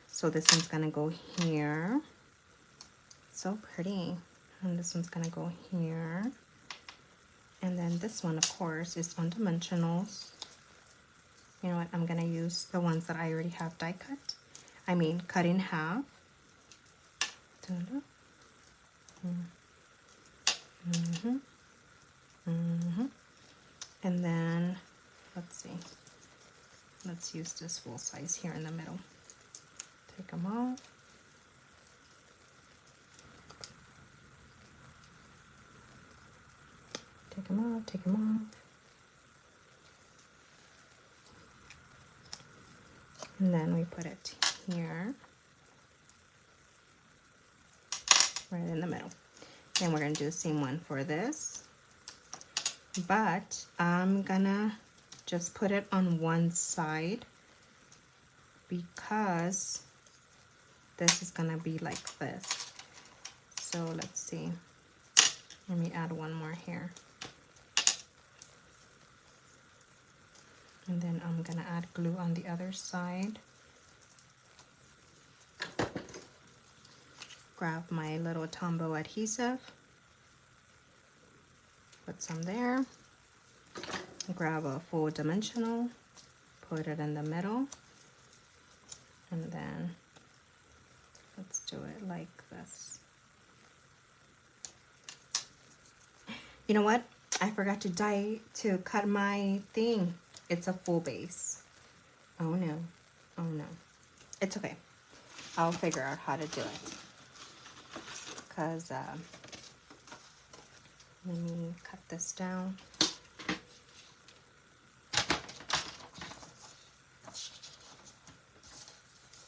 S1: So this one's gonna go here, so pretty, and this one's gonna go here, and then this one of course is on dimensionals. You know what, I'm gonna use the ones that I already have die cut. I mean cut in half. And then let's see, let's use this full size here in the middle. Take them off. Take them off, take them off. And then we put it here, right in the middle. Then we're gonna do the same one for this, but I'm gonna just put it on one side because this is gonna be like this. So let's see. Let me add one more here. And then I'm gonna add glue on the other side. Grab my little Tombow adhesive. Put some there. Grab a full dimensional. Put it in the middle. And then let's do it like this. You know what? I forgot to cut my thing. It's a full base. Oh no. Oh no. It's okay. I'll figure out how to do it. Because let me cut this down.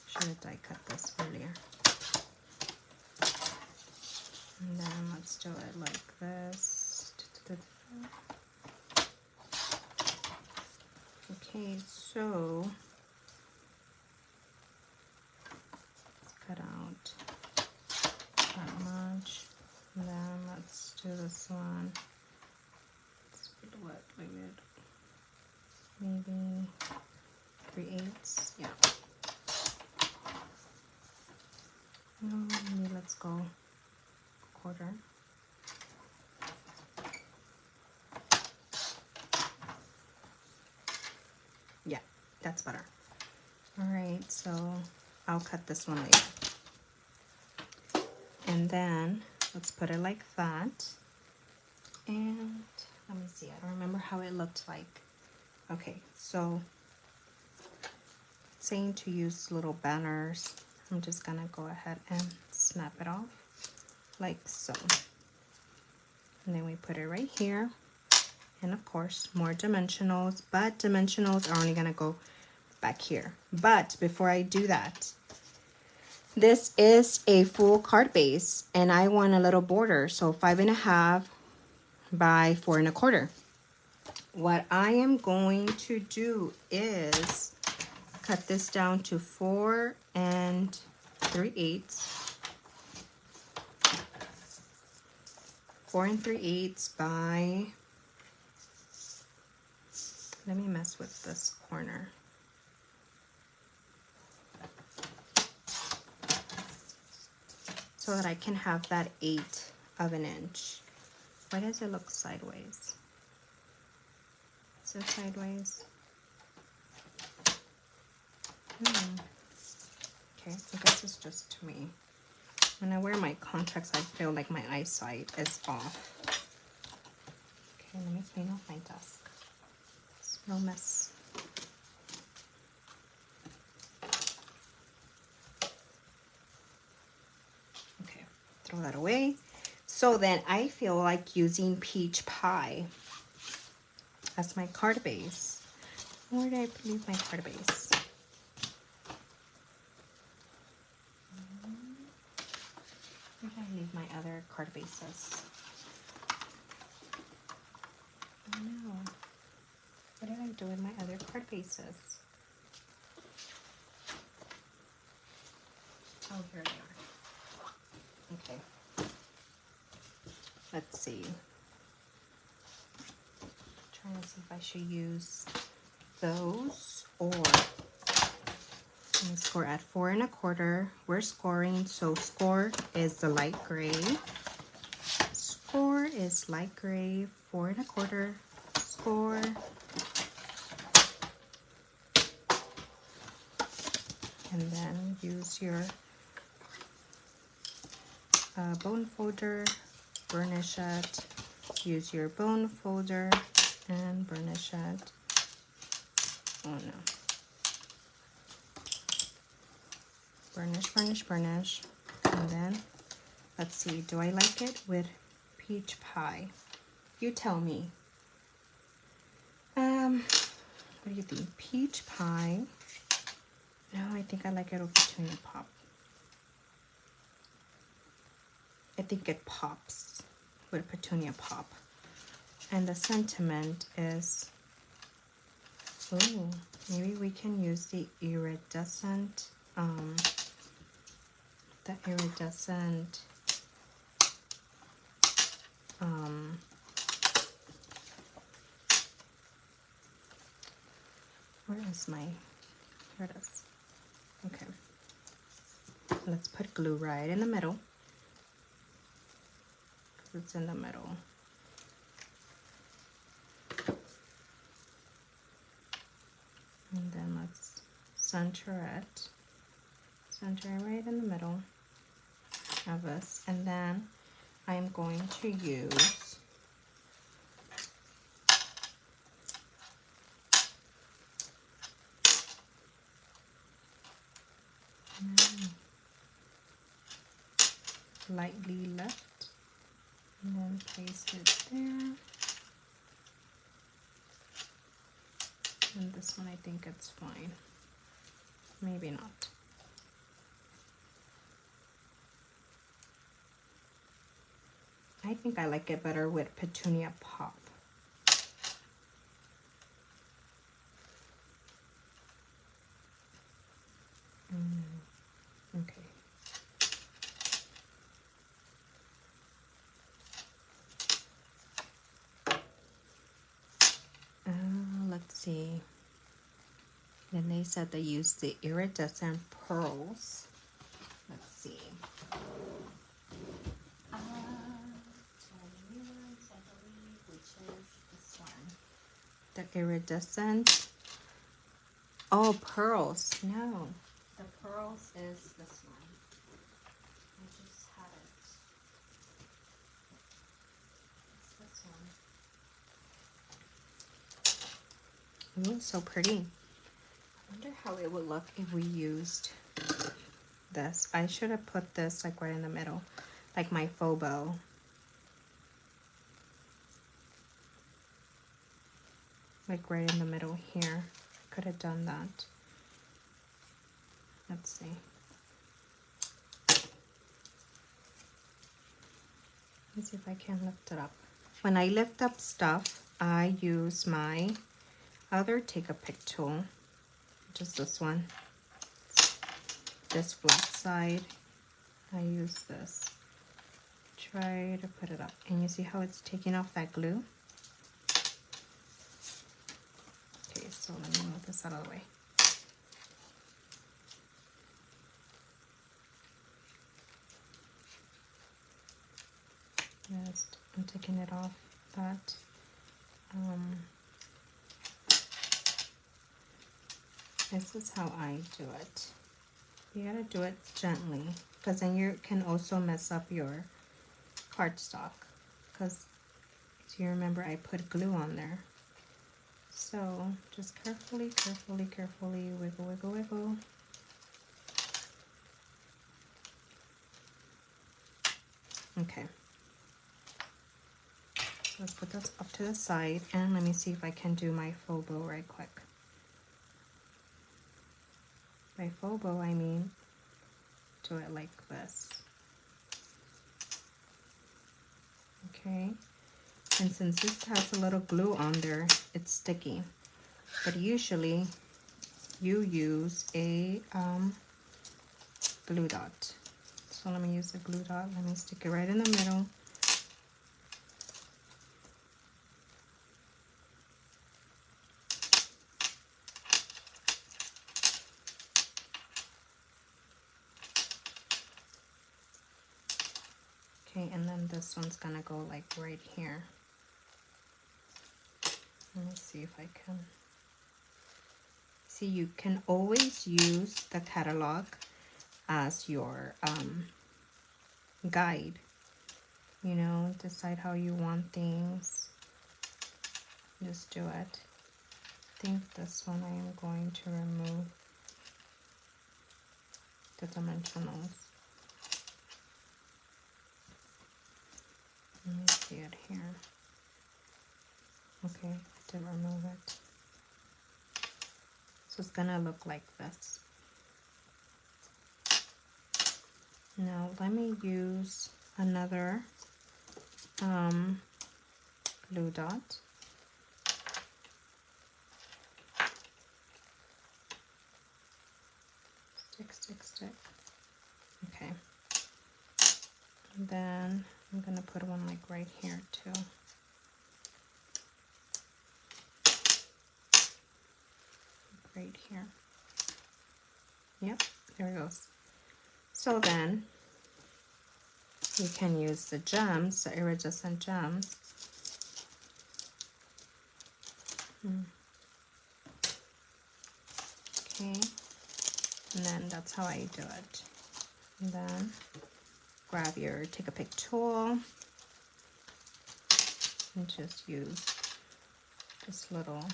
S1: Should I cut this earlier? And then let's do it like this. Okay, so let's cut out that much. And then let's do this one. Let's put what? Like it. Maybe 3/8. Yeah. No, maybe let's go 1/4. Yeah, that's better. All right, so I'll cut this one later. And then let's put it like that. And let me see, I don't remember how it looked like. Okay, so saying to use little banners, I'm just gonna go ahead and snap it off like so. And then we put it right here. And of course, more dimensionals, but dimensionals are only gonna go back here. But before I do that, this is a full card base and I want a little border. So 5.5 by 4 1/4. What I am going to do is cut this down to 4 3/8. 4 3/8 by, let me mess with this corner. So that I can have that 1/8 of an inch. Why does it look sideways? Is it sideways? Okay, I guess it's just to me. When I wear my contacts, I feel like my eyesight is off. Okay, let me clean off my desk. It's no mess. Okay, throw that away. So then I feel like using peach pie as my card base. Where did I leave my card base? Where did I leave my other card bases? Oh no. What did I do with my other card bases? Oh, here they are. Okay. Let's see. Trying to see if I should use those or let me score at 4 1/4. We're scoring, so score is the light gray. Score is light gray, 4 1/4. Score. And then use your bone folder, burnish it. Use your bone folder and burnish it. Oh no. Burnish, burnish, burnish. And then, let's see, do I like it with peach pie? You tell me. What do you think? Peach pie. No, I think I like it with petunia pop. I think it pops with petunia pop. And the sentiment is, ooh, Maybe we can use the iridescent, the iridescent, where is my, here it is. Okay. Let's put glue right in the middle, because it's in the middle. And then let's center it. Center it right in the middle of this. And then I'm going to use lightly lift and then place it there. And this one, I think it's fine. Maybe not. I think I like it better with Petunia Pop. Okay. Let's see. Then they said they used the iridescent pearls. Let's see. 21, I believe, which is this one. The iridescent. Oh, pearls. No. The pearls is this one. I just had it. It's this one. Ooh, so pretty. I wonder how it would look if we used this. I should have put this like right in the middle, like my faux bow. Like right in the middle here. Could have done that. Let's see. Let's see if I can lift it up. When I lift up stuff, I use my other take a pick tool, which is this one. This flat side, I use this. Try to put it up. And you see how it's taking off that glue? Okay, so let me move this out of the way. Just, I'm taking it off, but this is how I do it. You gotta do it gently, because then you can also mess up your cardstock. Because, do you remember I put glue on there? So just carefully, carefully, carefully, wiggle, wiggle, wiggle. Okay. Let's put this up to the side, and let me see if I can do my faux bow right quick. By faux bow, I mean do it like this. Okay. And since this has a little glue on there, it's sticky. But usually, you use a glue dot. So let me use the glue dot. Let me stick it right in the middle. Okay, and then this one's gonna go like right here. Let me see if I can. See, you can always use the catalog as your guide. You know, decide how you want things. Just do it. I think this one I am going to remove the dimensionals. Let me see it here. Okay, I did remove it. So it's gonna look like this. Now let me use another glue dot. stick. Okay. And then I'm gonna put one like right here too. Right here. Yep, there it goes. So then you can use the gems, the iridescent gems. Okay, and then that's how I do it. And then grab your take a pick tool and just use this little, I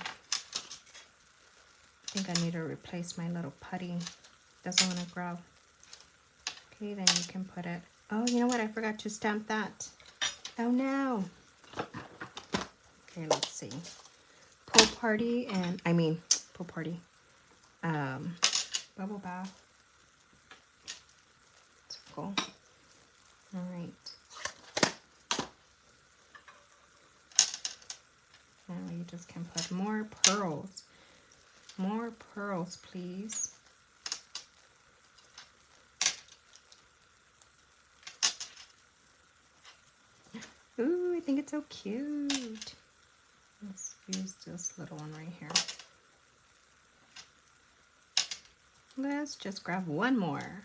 S1: think I need to replace my little putty. Doesn't want to grab. Okay, then you can put it, oh, you know what? I forgot to stamp that. Oh no. Okay, let's see. Pool party and, pool party. Bubble bath. Circle. All right. Now you just can put more pearls. More pearls, please. Ooh, I think it's so cute. Let's use this little one right here. Let's just grab one more.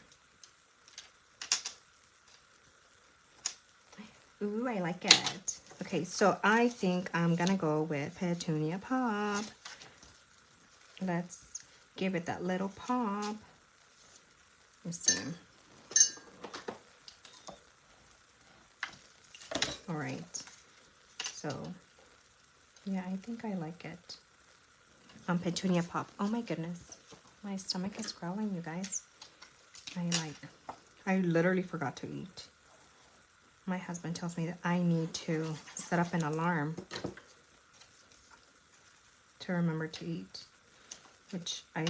S1: Ooh, I like it. Okay, so I think I'm gonna go with Petunia Pop. Let's give it that little pop. Let's see. All right. So, yeah, I think I like it. Petunia Pop. Oh my goodness. My stomach is growling, you guys. I literally forgot to eat. My husband tells me that I need to set up an alarm to remember to eat, which I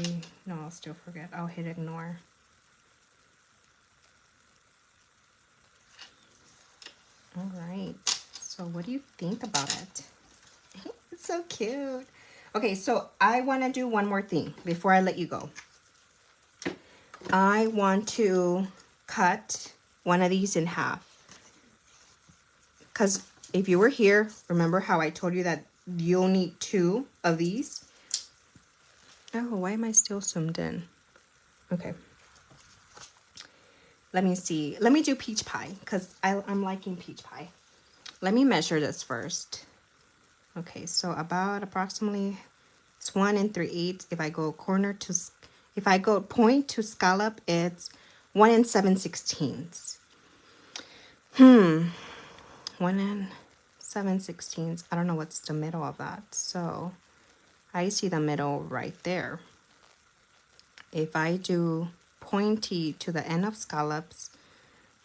S1: know I'll still forget. I'll hit ignore. All right, so what do you think about it? It's so cute. Okay, so I want to do one more thing before I let you go. I want to cut one of these in half. Because if you were here, remember how I told you that you'll need 2 of these? Oh, why am I still zoomed in? Okay. Let me see. Let me do peach pie because I'm liking peach pie. Let me measure this first. Okay, so about approximately it's 1 3/8. If I go if I go point to scallop, it's 1 7/16. 1 7/16. I don't know what's the middle of that. So I see the middle right there. If I do pointy to the end of scallops,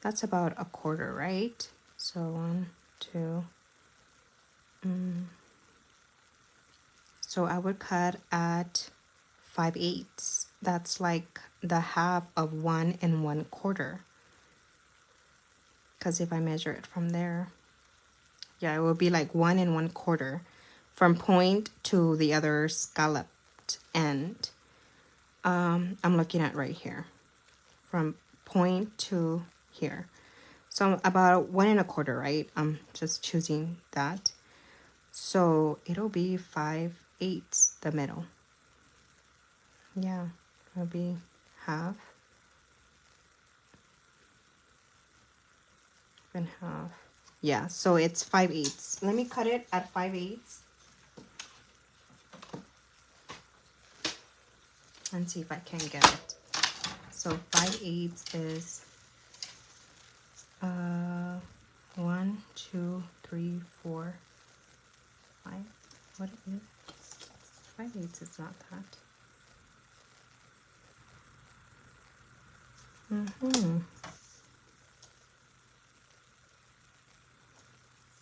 S1: that's about 1/4, right? So 1, 2. So I would cut at 5/8. That's like the half of 1 1/4. Because if I measure it from there, yeah, it will be like 1 1/4 from point to the other scalloped end. I'm looking at right here, from point to here. So about 1 1/4, right? I'm just choosing that. So it'll be 5/8, the middle. Yeah, it'll be half and half. Yeah, so it's 5/8. Let me cut it at 5/8 and see if I can get it. So 5/8 is 1, 2, 3, 4, 5. What is 5/8 is not that.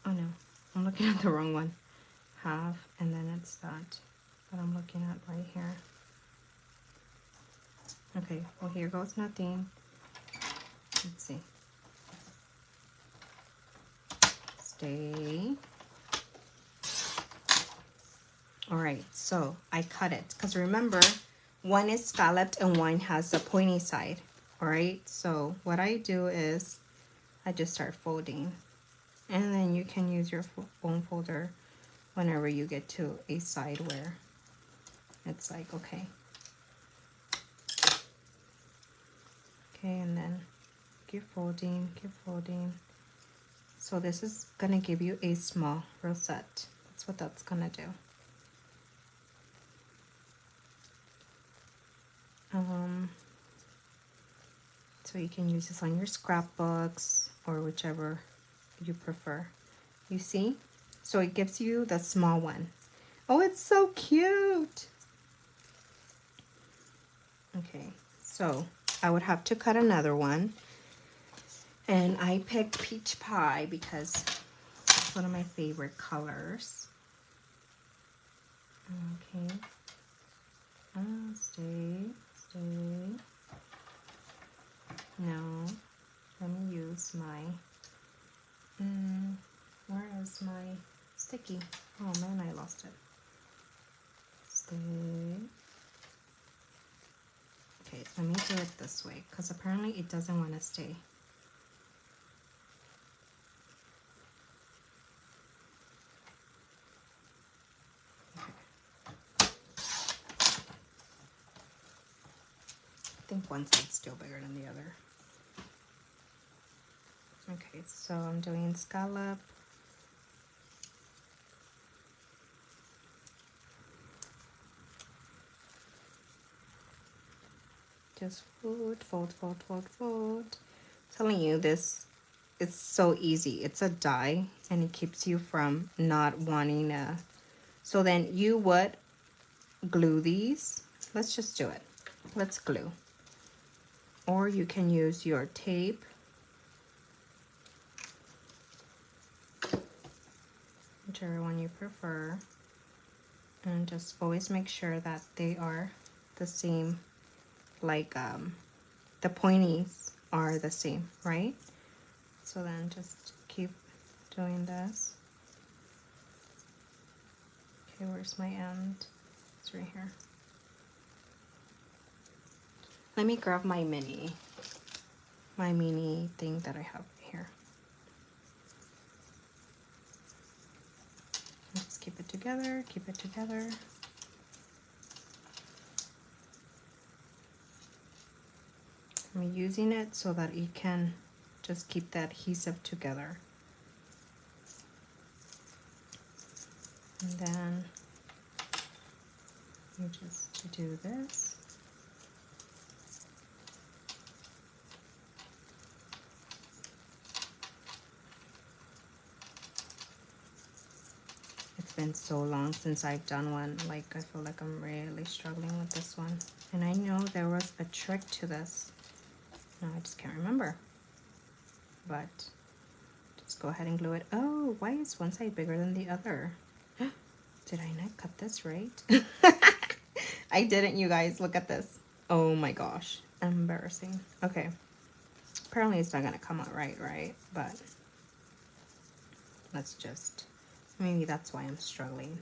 S1: Oh no, I'm looking at the wrong one. Half, and then it's that. But I'm looking at right here. Okay, well here goes nothing. Let's see. Stay. All right, so I cut it because remember one is scalloped and one has a pointy side. All right, so what I do is I just start folding, and then you can use your own folder whenever you get to a side where it's like, okay, and then keep folding, keep folding. So this is gonna give you a small rosette. That's what that's gonna do. So you can use this on your scrapbooks or whichever you prefer. You see? So it gives you the small one. Oh, it's so cute. Okay, so I would have to cut another one. And I picked peach pie because it's one of my favorite colors. Okay. Stay. No. Let me use my, where is my sticky? Oh man, I lost it. Stay. Okay, let me do it this way because apparently it doesn't want to stay. I think one side's still bigger than the other. Okay, so I'm doing scallop. Just fold. I'm telling you, this is so easy. It's a die and it keeps you from not wanting to. So then you would glue these. Let's just do it. Let's glue. Or you can use your tape. Whichever one you prefer. And just always make sure that they are the same, like the pointies are the same, right? So then just keep doing this. Okay, where's my end? It's right here. Let me grab my mini thing that I have here. Let's keep it together, keep it together. I'm using it so that it can just keep the adhesive together. And then you just do this. It's been so long since I've done one. Like, I feel like I'm really struggling with this one. And I know there was a trick to this. No, I just can't remember. But just go ahead and glue it. Oh, why is one side bigger than the other? Did I not cut this right? I didn't, you guys. Look at this. Oh my gosh. Embarrassing. Okay. Apparently it's not going to come out right? But let's just... Maybe that's why I'm struggling.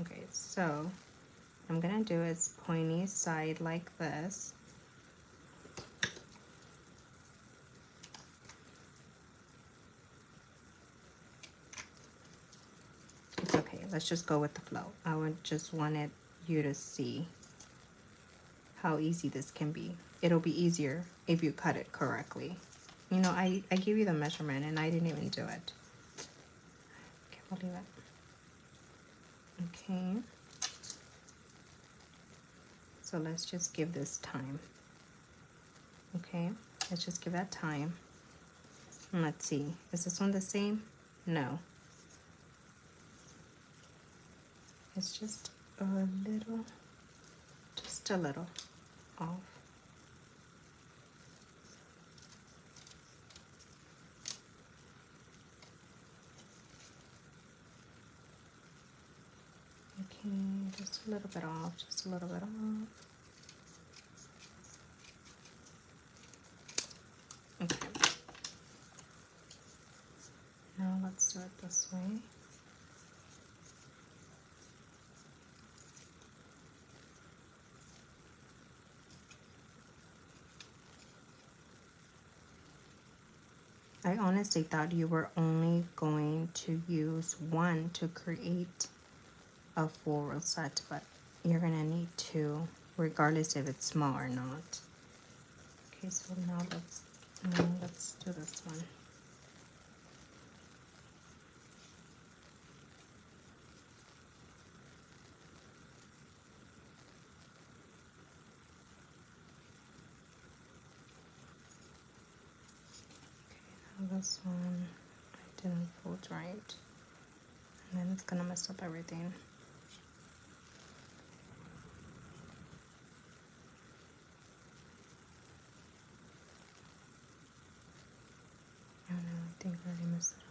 S1: Okay, so what I'm going to do is pointy side like this. It's okay. Let's just go with the flow. I would just wanted you to see how easy this can be. It'll be easier if you cut it correctly. You know, I give you the measurement and I didn't even do it. Can't believe it. Okay. So let's just give this time. Okay, let's just give that time. And let's see, is this one the same? No. It's just a little off. Okay, just a little bit off, just a little bit off. Okay. Now let's do it this way. I honestly thought you were only going to use one to create a full rosette, but you're gonna need two, regardless if it's small or not. Okay, so now let's do this one. Okay, now this one I didn't fold right, and then it's gonna mess up everything. Oh no, I think I already messed it up.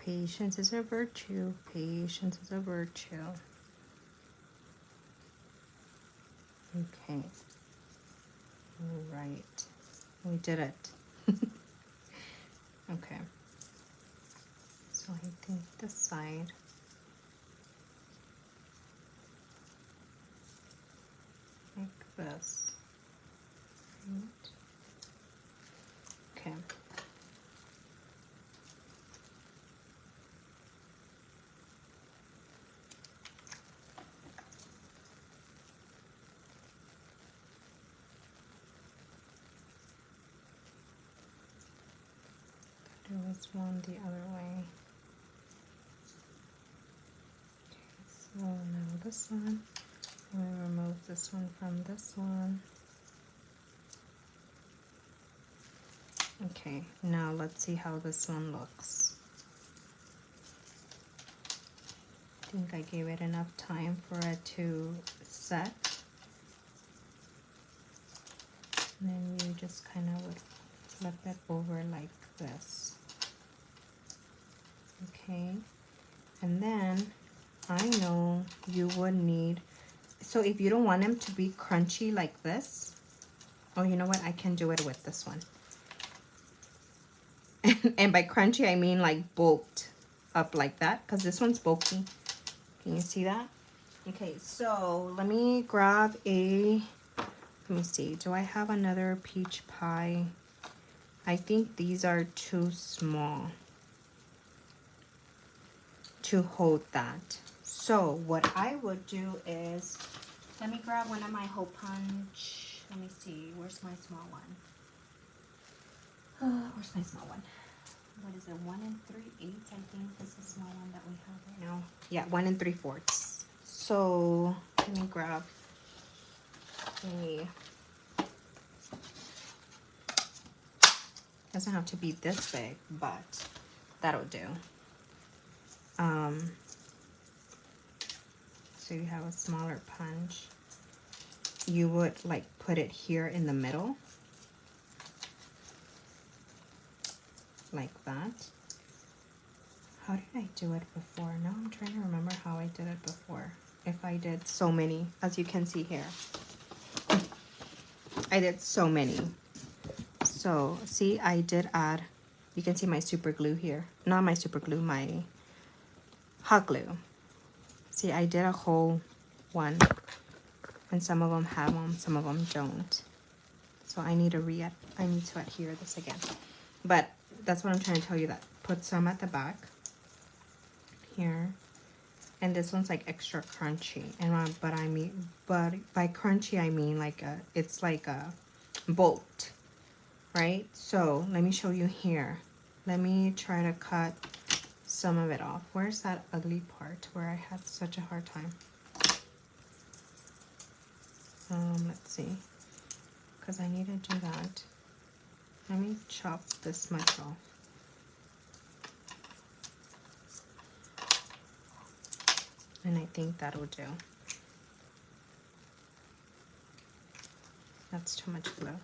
S1: Patience is a virtue. Patience is a virtue. Okay. All right. We did it. Okay. So I think this side. Like this. Right. Okay. Do this one the other way. So now this one. We remove this one from this one. Okay, now let's see how this one looks. I think I gave it enough time for it to set. And then you just kind of would flip it over like this. Okay, and then I know you would need, so if you don't want them to be crunchy like this, oh, you know what, I can do it with this one. And by crunchy, I mean like bulked up like that, because this one's bulky. Can you see that? Okay, so let me grab a, let me see, do I have another peach pie? I think these are too small to hold that. So what I would do is, let me grab one of my hole punch. Let me see, where's my small one? Where's my small one? What is it, 1 3/8? I think is the small one that we have right now. Yeah, 1 3/4. So let me grab a, doesn't have to be this big, but that'll do. So you have a smaller punch. You would like put it here in the middle, like that. How did I do it before? Now I'm trying to remember how I did it before. If I did so many, as you can see here. I did so many. So see, I did add, you can see my super glue here. Not my super glue, my hot glue. See, I did a whole one. And some of them have them, some of them don't. So I need to adhere this again. But that's what I'm trying to tell you, that put some at the back here. And this one's like extra crunchy. And but by crunchy I mean like it's like a bolt, right? So let me show you here. Let me try to cut some of it off. Where's that ugly part where I had such a hard time? Let's see, because I need to do that. Let me chop this much off. And I think that'll do. That's too much glue.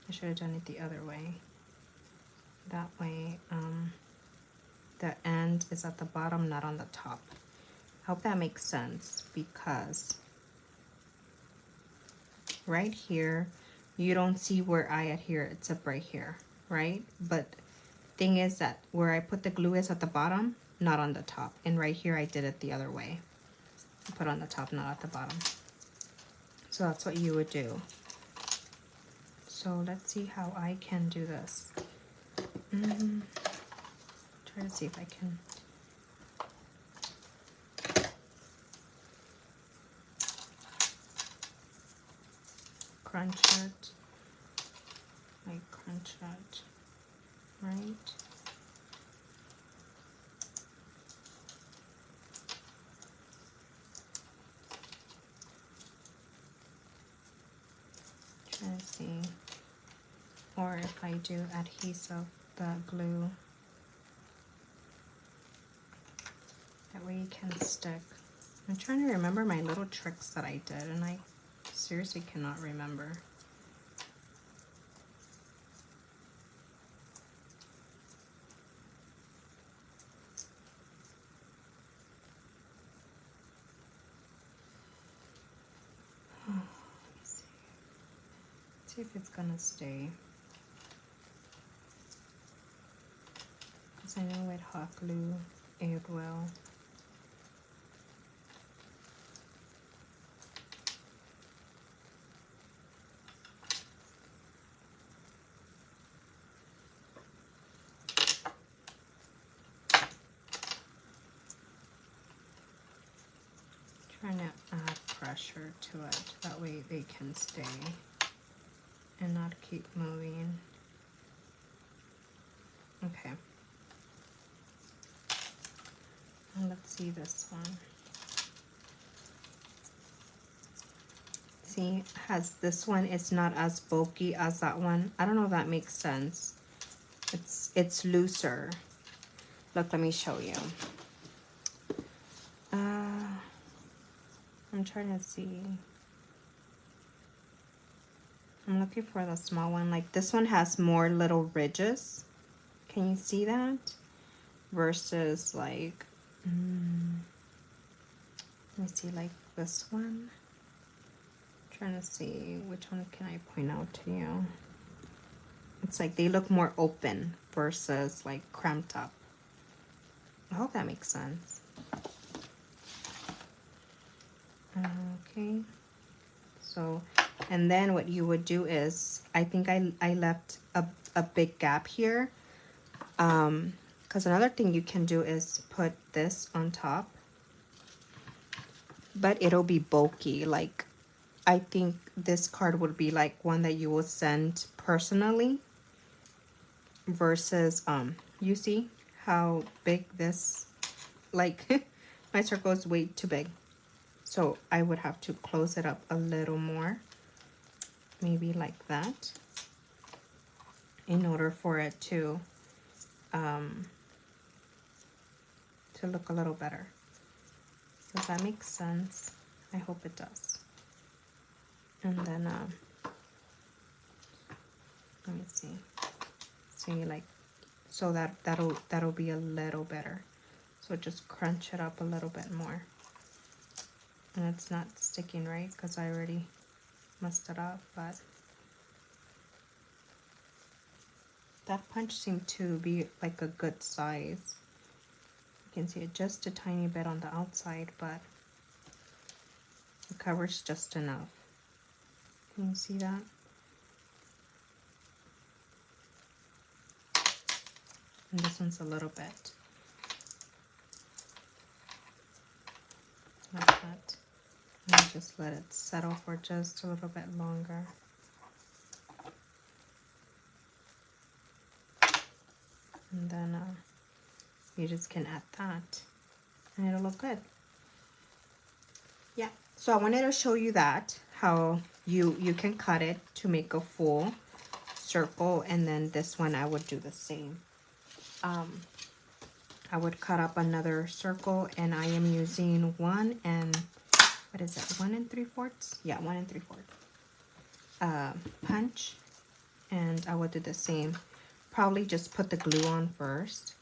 S1: I should have done it the other way. That way the end is at the bottom, not on the top. I hope that makes sense, because right here, you don't see where I adhere, it's up right here, right? But thing is that where I put the glue is at the bottom, not on the top. And right here, I did it the other way. I put on the top, not at the bottom. So that's what you would do. So let's see how I can do this. Try to see if I can. Crunch it. Like crunch it. Right? Try to see. Or if I do adhesive, the glue. That way it can stick. I'm trying to remember my little tricks that I did, and I seriously cannot remember. Let's see if it's gonna stay. Because I know with hot glue it will. Trying to add pressure to it, that way they can stay and not keep moving. Okay. And let's see this one. See, has this one, it's not as bulky as that one. I don't know if that makes sense. It's looser. Look, let me show you. I'm trying to see. I'm looking for the small one. Like this one has more little ridges. Can you see that? Versus like, let me see, like this one. I'm trying to see which one can I point out to you. It's like they look more open versus like cramped up. I hope that makes sense. Okay, so, and then what you would do is, I think I left a big gap here, because another thing you can do is put this on top, but it'll be bulky. Like, I think this card would be like one that you will send personally, versus, you see how big this, like, my circle is way too big. So I would have to close it up a little more, maybe like that, in order for it to look a little better. Does that make sense? I hope it does. And then let me see. See, like, so that'll be a little better. So just crunch it up a little bit more. And it's not sticking right because I already messed it up, but that punch seemed to be like a good size. You can see it just a tiny bit on the outside, but it covers just enough. Can you see that? And this one's a little bit like that. And just let it settle for just a little bit longer. And then you just can add that and it'll look good. Yeah, so I wanted to show you that, how you can cut it to make a full circle, and then this one I would do the same. I would cut up another circle, and I am using 1 and, what is it, 1 3/4? Yeah, 1 3/4 punch, and I would do the same probably just put the glue on first.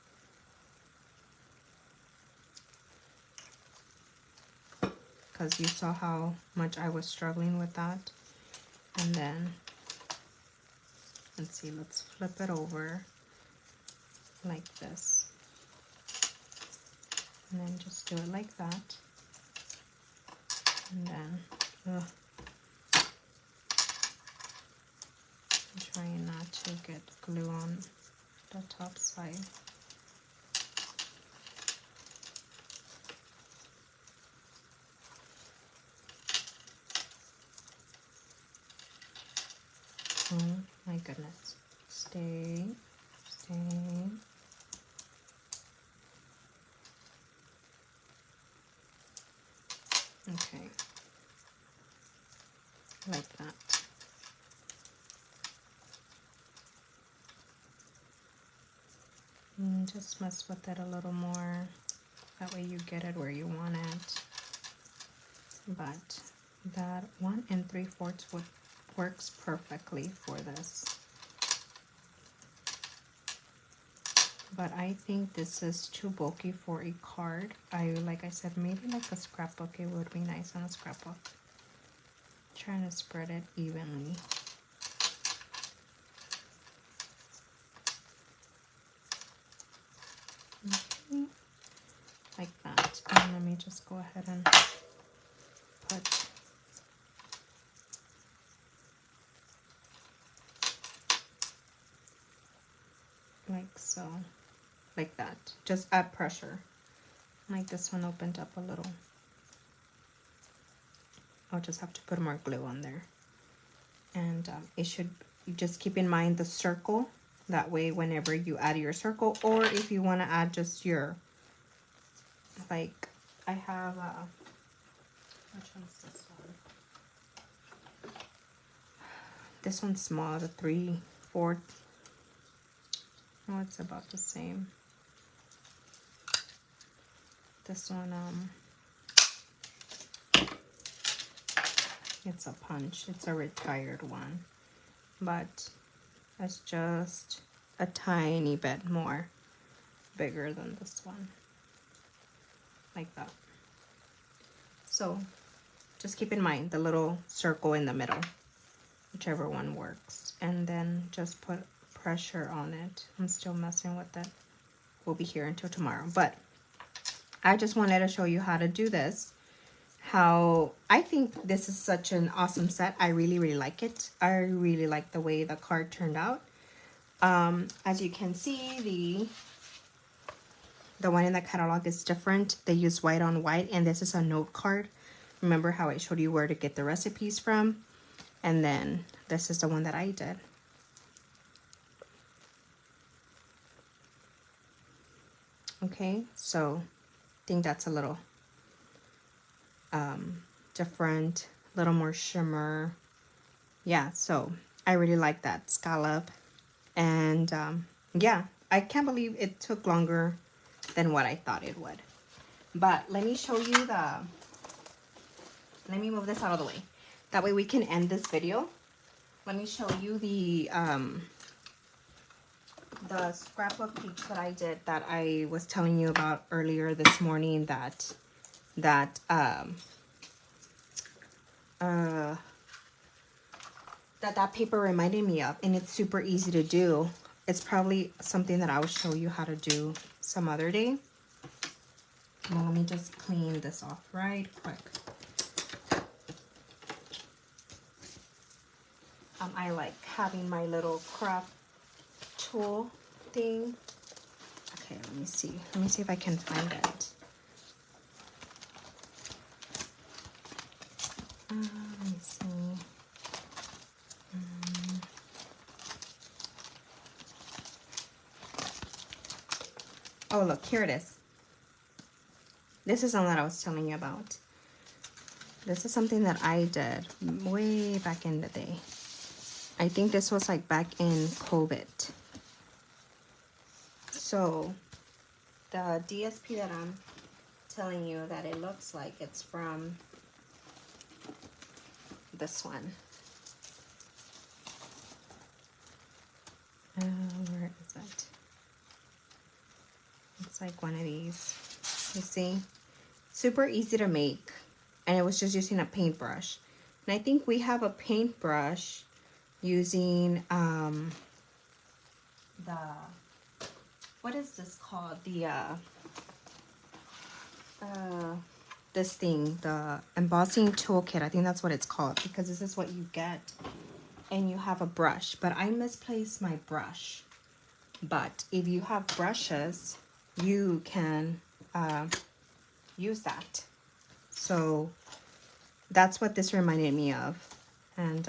S1: Because you saw how much I was struggling with that. And then, let's see, let's flip it over like this. And then just do it like that. And then, I'm trying not to get glue on the top side. Oh my goodness. Stay. Okay. Like that. And just mess with it a little more. That way you get it where you want it. But that 1 3/4 works perfectly for this. But I think this is too bulky for a card. Like I said, maybe like a scrapbook. It would be nice on a scrapbook. Trying to spread it evenly. Okay. Like that. And let me just go ahead and put like so, like that. Just add pressure. Like this one opened up a little. I'll just have to put more glue on there. And it should, just keep in mind the circle. That way whenever you add your circle, or if you want to add just your, like I have, which one's this one? This one's small, the 3/4. Oh, it's about the same. This one, it's a punch. It's a retired one, but it's just a tiny bit more bigger than this one, like that. So just keep in mind the little circle in the middle, whichever one works, and then just put pressure on it. I'm still messing with it. We'll be here until tomorrow, but I just wanted to show you how to do this. How I think this is such an awesome set. I really like it. I really like the way the card turned out. As you can see, the one in the catalog is different. They use white on white, and this is a note card. Remember how I showed you where to get the recipes from? And then this is the one that I did. Okay, so I think that's a little different, a little more shimmer. Yeah, so I really like that scallop. And yeah, I can't believe it took longer than what I thought it would. But let me show you let me move this out of the way. That way we can end this video. Let me show you the scrapbook page that I did, that I was telling you about earlier this morning, that paper reminded me of, and it's super easy to do. It's probably something that I will show you how to do some other day. Well, let me just clean this off right quick. I like having my little craft tool thing. Okay, let me see. Let me see if I can find it. Let me see. Oh, look, here it is. This is something that I was telling you about. This is something that I did way back in the day. I think this was like back in COVID. So the DSP that I'm telling you that it looks like, it's from this one. Where It's like one of these. You see? Super easy to make. And it was just using a paintbrush. And I think we have a paintbrush using the, what is this called? The this thing, the embossing toolkit. I think that's what it's called, because this is what you get. And you have a brush, but I misplaced my brush. But if you have brushes, you can use that. So that's what this reminded me of. And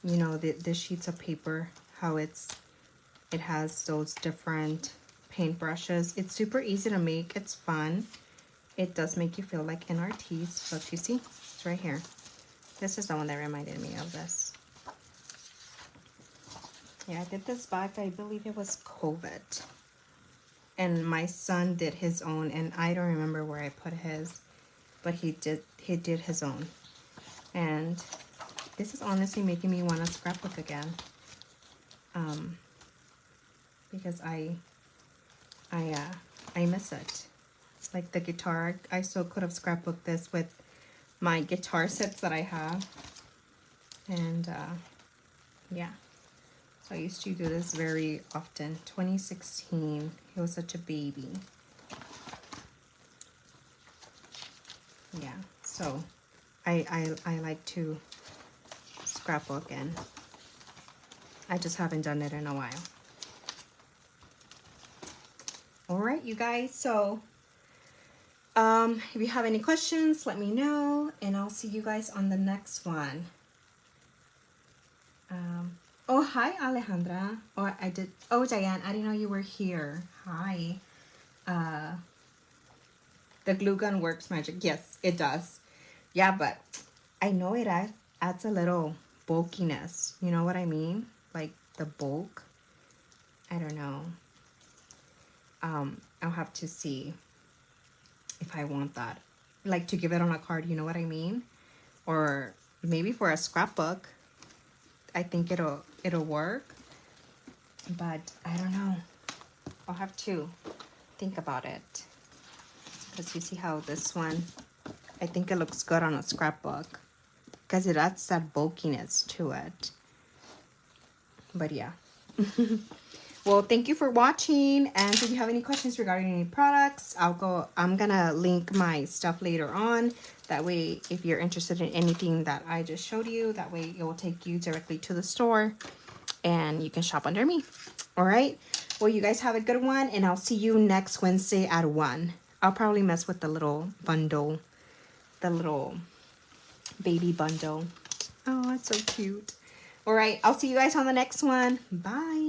S1: you know, the sheets of paper, how it has those different paint brushes. It's super easy to make. It's fun. It does make you feel like an artiste. Look, you see, it's right here. This is the one that reminded me of this. Yeah, I did this back, I believe it was COVID. And my son did his own, and I don't remember where I put his, but he did his own. And this is honestly making me want to scrapbook again. Because I miss it. Like the guitar, I still could have scrapbooked this with my guitar sets that I have. And yeah, so I used to do this very often. 2016, he was such a baby. Yeah, so I like to scrapbook, and I just haven't done it in a while. All right, you guys, so if you have any questions, let me know, and I'll see you guys on the next one. Oh, hi, Alejandra. Oh, I did. Oh, Diane, I didn't know you were here. Hi. The glue gun works magic. Yes, it does. Yeah, but I know it adds a little bulkiness. You know what I mean? Like the bulk. I don't know. I'll have to see if I want that. Like to give it on a card, you know what I mean? Or maybe for a scrapbook. I think it'll work. But I don't know. I'll have to think about it. Because you see how this one, I think it looks good on a scrapbook. Because it adds that bulkiness to it. But yeah. Well, thank you for watching. And if you have any questions regarding any products, I'm gonna link my stuff later on. That way, if you're interested in anything that I just showed you, that way it will take you directly to the store and you can shop under me. All right. Well, you guys have a good one, and I'll see you next Wednesday at 1. I'll probably mess with the little bundle, the little baby bundle. Oh, it's so cute. All right. I'll see you guys on the next one. Bye.